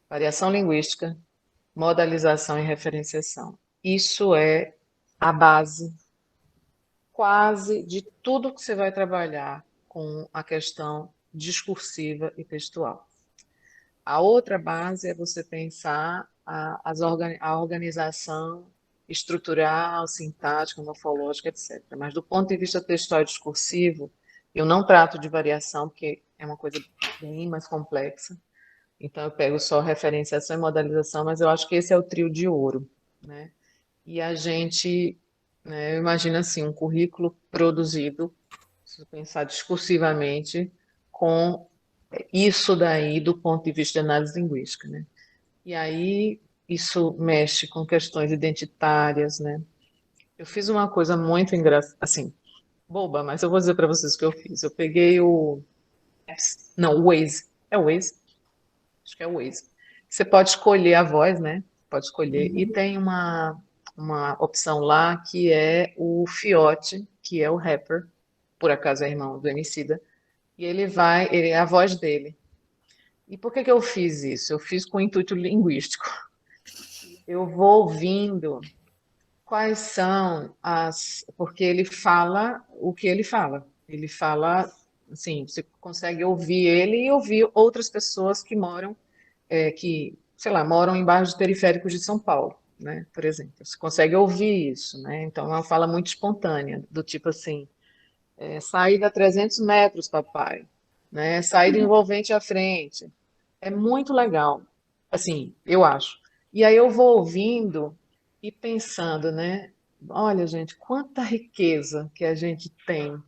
variação linguística, modalização e referenciação. Isso é a base quase de tudo que você vai trabalhar com a questão discursiva e textual. A outra base é você pensar a organização estrutural, sintática, morfológica, etc. Mas do ponto de vista textual e discursivo, eu não trato de variação, porque é uma coisa bem mais complexa. Então, eu pego só referenciação e modalização, mas eu acho que esse é o trio de ouro, né? E a gente, né, imagina assim, um currículo produzido, se pensar discursivamente, com isso daí do ponto de vista de análise linguística, né? E aí isso mexe com questões identitárias, né? Eu fiz uma coisa muito engraçada, assim, boba, mas eu vou dizer para vocês o que eu fiz. Eu peguei o Waze. É o Waze? Acho que é o Waze. Você pode escolher a voz, né? Pode escolher. E tem uma opção lá que é o Fiote, que é o rapper, por acaso é irmão do Emicida, e ele é a voz dele. E por que eu fiz isso? Eu fiz com intuito linguístico. Eu vou ouvindo quais são porque ele fala o que ele fala. Ele fala, assim, você consegue ouvir ele e ouvir outras pessoas que moram, sei lá, moram em bairros periféricos de São Paulo, né, por exemplo. Você consegue ouvir isso, né? Então, é uma fala muito espontânea, do tipo assim, saída a 300 metros, papai, né? Saída envolvente à frente. É muito legal, assim, eu acho. E aí eu vou ouvindo e pensando, né? Olha, gente, quanta riqueza que a gente tem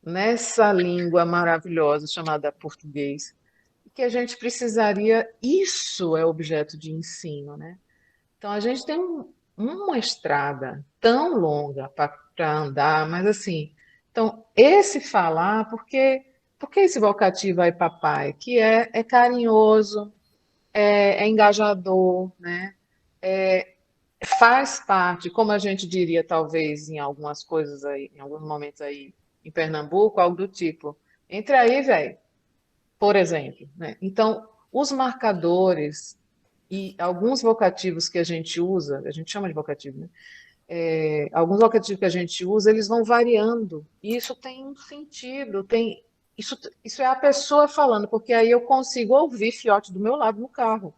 nessa língua maravilhosa chamada português, que a gente precisaria, isso é objeto de ensino, né? Então a gente tem uma estrada tão longa para andar, mas assim, então esse falar, porque esse vocativo aí, papai, que é carinhoso, é engajador, né? Faz parte, como a gente diria, talvez, em algumas coisas aí, em alguns momentos aí em Pernambuco, algo do tipo, entra aí, velho, por exemplo, né? Então, os marcadores E alguns vocativos que a gente usa, a gente chama de vocativo, né? Alguns vocativos que a gente usa, eles vão variando. E isso tem um sentido, isso é a pessoa falando, porque aí eu consigo ouvir Fiote do meu lado no carro,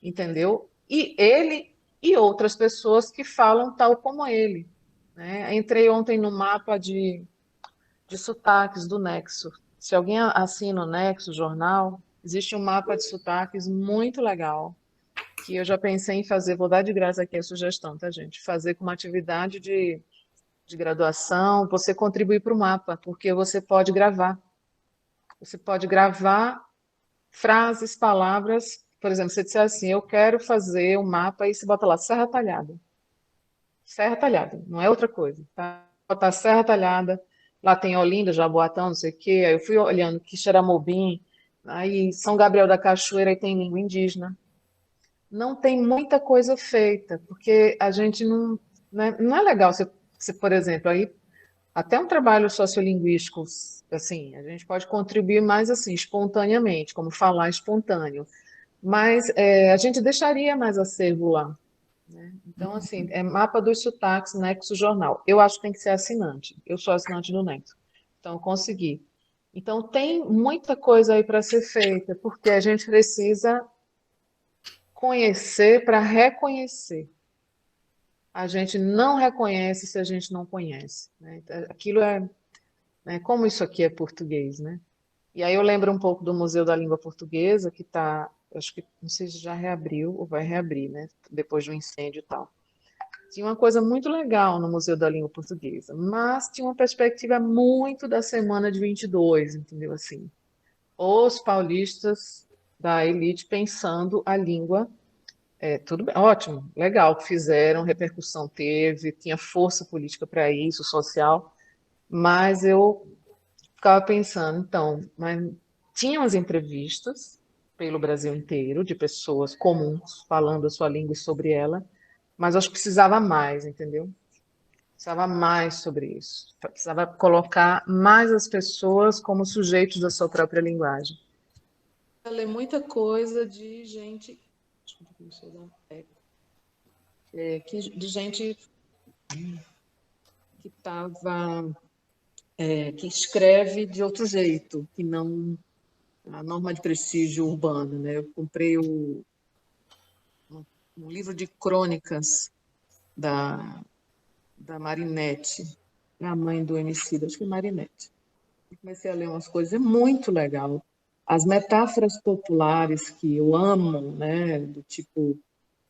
entendeu? E ele e outras pessoas que falam tal como ele, né? Entrei ontem no mapa de sotaques do Nexo. Se alguém assina o Nexo, o jornal, existe um mapa de sotaques muito legal, que eu já pensei em fazer, vou dar de graça aqui a sugestão, tá, gente? Fazer com uma atividade de graduação, você contribuir para o mapa, porque você pode gravar. Você pode gravar frases, palavras, por exemplo, você disser assim, eu quero fazer um mapa, e você bota lá, Serra Talhada. Serra Talhada, não é outra coisa, tá? Botar Serra Talhada, lá tem Olinda, Jaboatão, não sei o quê, aí eu fui olhando Quixeramobim, aí São Gabriel da Cachoeira, aí tem língua indígena. Não tem muita coisa feita, porque a gente não é legal você, por exemplo, aí até um trabalho sociolinguístico, assim, a gente pode contribuir mais assim, espontaneamente, como falar espontâneo, mas a gente deixaria mais acervo lá, né? Então, assim, mapa dos sotaques, Nexo Jornal. Eu acho que tem que ser assinante. Eu sou assinante do Nexo. Então, eu consegui. Então, tem muita coisa aí para ser feita, porque a gente precisa conhecer para reconhecer. A gente não reconhece se a gente não conhece, né? Aquilo né, como isso aqui é português, né? E aí eu lembro um pouco do Museu da Língua Portuguesa, que está, acho que, não sei se já reabriu ou vai reabrir, né? Depois do incêndio e tal. Tinha uma coisa muito legal no Museu da Língua Portuguesa, mas tinha uma perspectiva muito da semana de 22, entendeu? Assim, os paulistas da elite pensando a língua, tudo bem, ótimo, legal que fizeram, repercussão teve, tinha força política para isso, social, mas eu ficava pensando, então, mas tinham as entrevistas pelo Brasil inteiro de pessoas comuns falando a sua língua e sobre ela, mas acho que precisava mais, entendeu? Precisava mais sobre isso. Precisava colocar mais as pessoas como sujeitos da sua própria linguagem. Eu li muita coisa de gente, de gente que estava, que escreve de outro jeito, que não a norma de prestígio urbano, né? Eu comprei um livro de crônicas da Marinette, a mãe do Emicida, acho que é Marinette. Comecei a ler umas coisas, é muito legal. As metáforas populares que eu amo, né? Do tipo,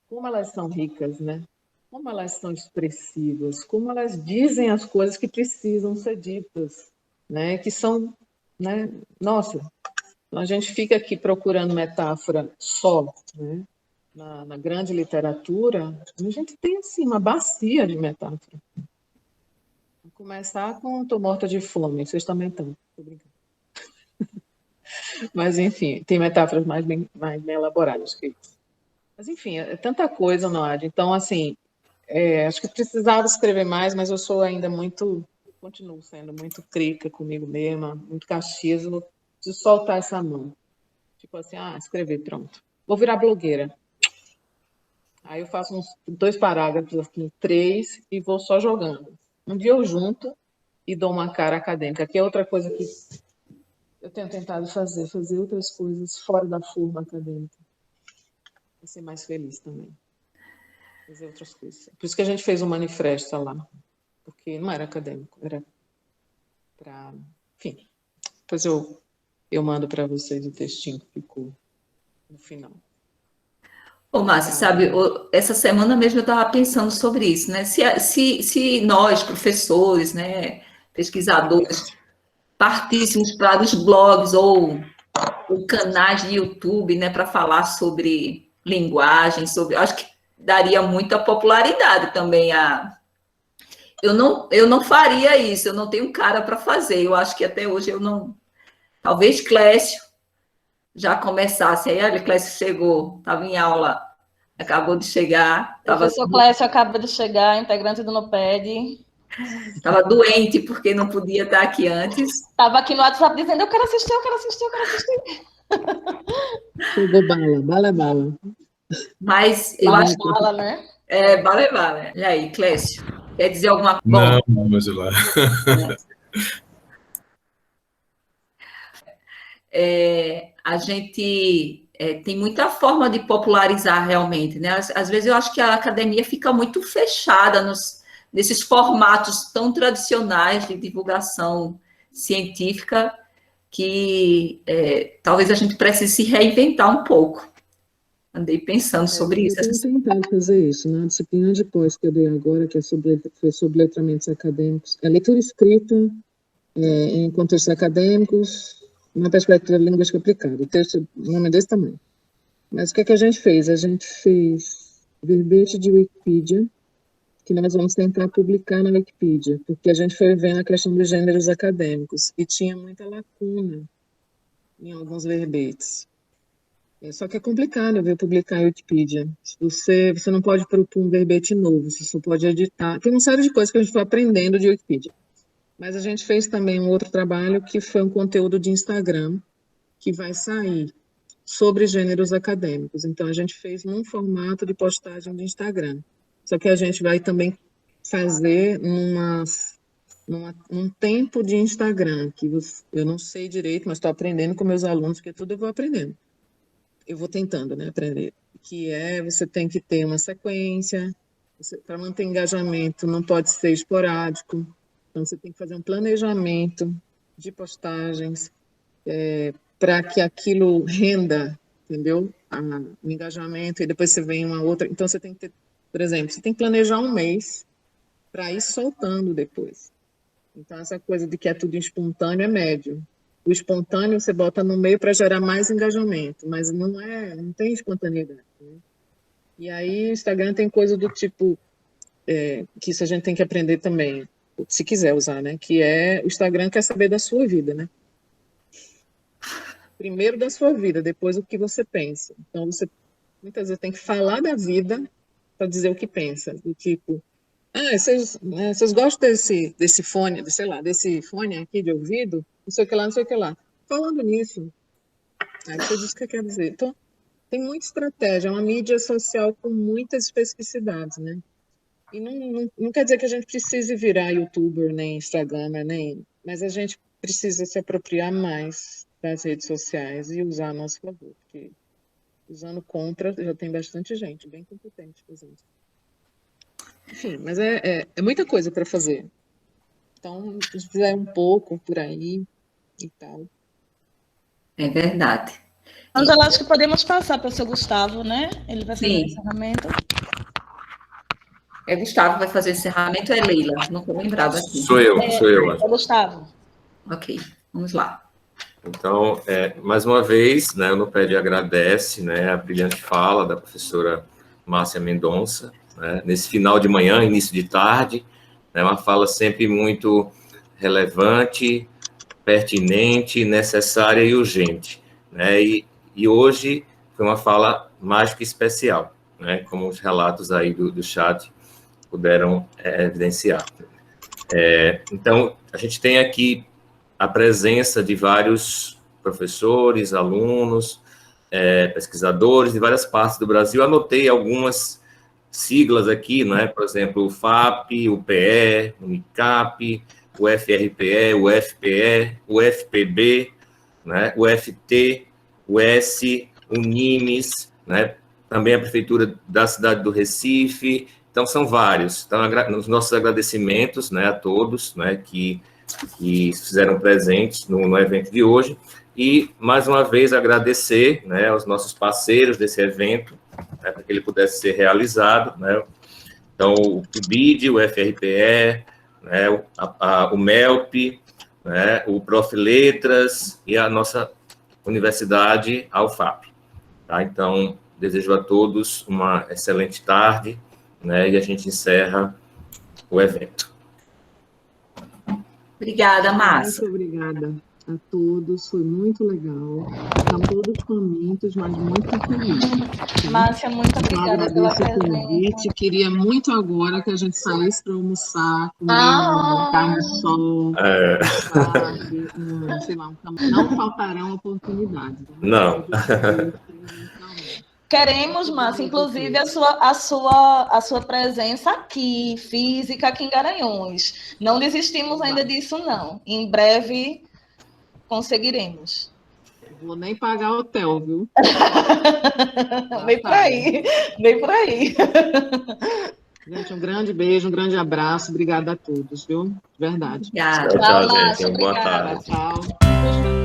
como elas são ricas, né? Como elas são expressivas, como elas dizem as coisas que precisam ser ditas, né? Que são, né? Nossa, a gente fica aqui procurando metáfora só, né? Na grande literatura, a gente tem assim uma bacia de metáfora. Vou começar com "Tô morta de fome", vocês também estão. Tô brincando. Mas, enfim, tem metáforas mais bem elaboradas que isso. Mas, enfim, é tanta coisa, Noad. Então, assim, acho que precisava escrever mais, mas eu sou ainda continuo sendo muito crica comigo mesma, muito caxias, de soltar essa mão. Tipo assim, escrever, pronto. Vou virar blogueira. Aí eu faço uns 2 parágrafos, assim, 3, e vou só jogando. Um dia eu junto e dou uma cara acadêmica, que é outra coisa que eu tenho tentado fazer outras coisas fora da forma acadêmica. Para ser mais feliz também. Fazer outras coisas. Por isso que a gente fez um manifesto lá, porque não era acadêmico, era para... Enfim, depois eu mando para vocês o textinho que ficou no final. Ô, Márcia, sabe, essa semana mesmo eu estava pensando sobre isso, né? Se nós, professores, né, pesquisadores, partíssemos para os blogs ou canais de YouTube, né, para falar sobre linguagem, acho que daria muita popularidade também eu não faria isso, eu não tenho cara para fazer, eu acho que até hoje eu não... Talvez Clécio já começasse. Aí, olha, Clécio chegou, estava em aula, acabou de chegar. O professor Clécio acaba de chegar, integrante do NOPED. Estava doente, porque não podia estar aqui antes. Estava aqui no WhatsApp dizendo, eu quero assistir. Chegou bala. Mas eu acho que... Bala, né? Vale. E aí, Clécio, quer dizer alguma coisa? Não, vamos lá. A gente tem muita forma de popularizar realmente, né? Às vezes eu acho que a academia fica muito fechada nesses formatos tão tradicionais de divulgação científica que talvez a gente precise se reinventar um pouco. Andei pensando sobre isso. Eu tenho tentado fazer isso, na disciplina de pós que eu dei agora, que foi sobre letramentos acadêmicos, leitura escrita em contextos acadêmicos, uma perspectiva linguística aplicada. O texto, o nome é desse tamanho. Mas o que é que a gente fez? A gente fez verbete de Wikipedia, que nós vamos tentar publicar na Wikipedia, porque a gente foi vendo a questão dos gêneros acadêmicos, e tinha muita lacuna em alguns verbetes. Só que é complicado, viu, publicar em Wikipedia. Você não pode propor um verbete novo, você só pode editar. Tem uma série de coisas que a gente foi aprendendo de Wikipedia. Mas a gente fez também um outro trabalho que foi um conteúdo de Instagram, que vai sair sobre gêneros acadêmicos. Então, a gente fez num formato de postagem de Instagram. Só que a gente vai também fazer num tempo de Instagram, que eu não sei direito, mas estou aprendendo com meus alunos, porque tudo eu vou aprendendo. Eu vou tentando, né, aprender. Que você tem que ter uma sequência, para manter engajamento não pode ser esporádico, então você tem que fazer um planejamento de postagens para que aquilo renda, entendeu? O engajamento, e depois você vem uma outra. Então você tem que ter, por exemplo, você tem que planejar um mês para ir soltando depois. Então essa coisa de que é tudo espontâneo é médio. O espontâneo você bota no meio para gerar mais engajamento, mas não tem espontaneidade, né? E aí o Instagram tem coisa do tipo, que isso a gente tem que aprender também, se quiser usar, né? Que o Instagram quer saber da sua vida, né? Primeiro da sua vida, depois o que você pensa. Então você muitas vezes tem que falar da vida para dizer o que pensa, do tipo, vocês gostam desse fone, sei lá, desse fone aqui de ouvido? Não sei o que lá, não sei o que lá. Falando nisso, aí você diz o que quer dizer. Então, tem muita estratégia, é uma mídia social com muitas especificidades, né? E não quer dizer que a gente precise virar youtuber, nem instagramer, mas a gente precisa se apropriar mais das redes sociais e usar a nosso favor, porque usando contra já tem bastante gente bem competente fazendo. Enfim, mas é muita coisa para fazer. Então, se fizer um pouco por aí e tal. É verdade. Angela, acho que podemos passar para o seu Gustavo, né? Ele vai fazer o encerramento. Gustavo vai fazer o encerramento, Leila? Não estou lembrada aqui. Sou eu. É Gustavo. Ok, vamos lá. Então, mais uma vez, né, o NUPED agradece, né, a brilhante fala da professora Márcia Mendonça, né, nesse final de manhã, início de tarde, né, uma fala sempre muito relevante, pertinente, necessária e urgente, né, e hoje foi uma fala mais que especial, né, como os relatos aí do chat puderam evidenciar. Então, a gente tem aqui a presença de vários professores, alunos, pesquisadores de várias partes do Brasil. Anotei algumas siglas aqui, não é? Por exemplo, o FAP, o PE, o UNICAP, o FRPE, o FPE, o FPB, né? O FT, o S, o NIMES, né? Também a Prefeitura da cidade do Recife. Então, são vários. Então, os nossos agradecimentos, né, a todos, né, que fizeram presentes no evento de hoje. E, mais uma vez, agradecer, né, aos nossos parceiros desse evento, né, para que ele pudesse ser realizado, né? Então, o PIBID, o FRPE, né, o MELP, né, o Prof. Letras e a nossa universidade, a UFAP. Tá? Então, desejo a todos uma excelente tarde, né, e a gente encerra o evento. Obrigada, Márcia. Muito obrigada a todos, foi muito legal. Estão todos famintos, mas muito felizes. Márcia, muito obrigada pela presença. Queria muito agora que a gente saísse para almoçar, comer, carne de sol, sei lá, não faltarão oportunidades. Né? Não. Queremos, Márcia, inclusive a sua presença aqui, física, aqui em Garanhuns. Não desistimos ainda disso, não. Em breve conseguiremos. Vou nem pagar hotel, viu? Vem por aí, vem por aí. Gente, um grande beijo, um grande abraço. Obrigada a todos, viu? De verdade. Obrigada. Tchau, Tchau, gente. Márcia, Boa obrigada. tarde. Tchau.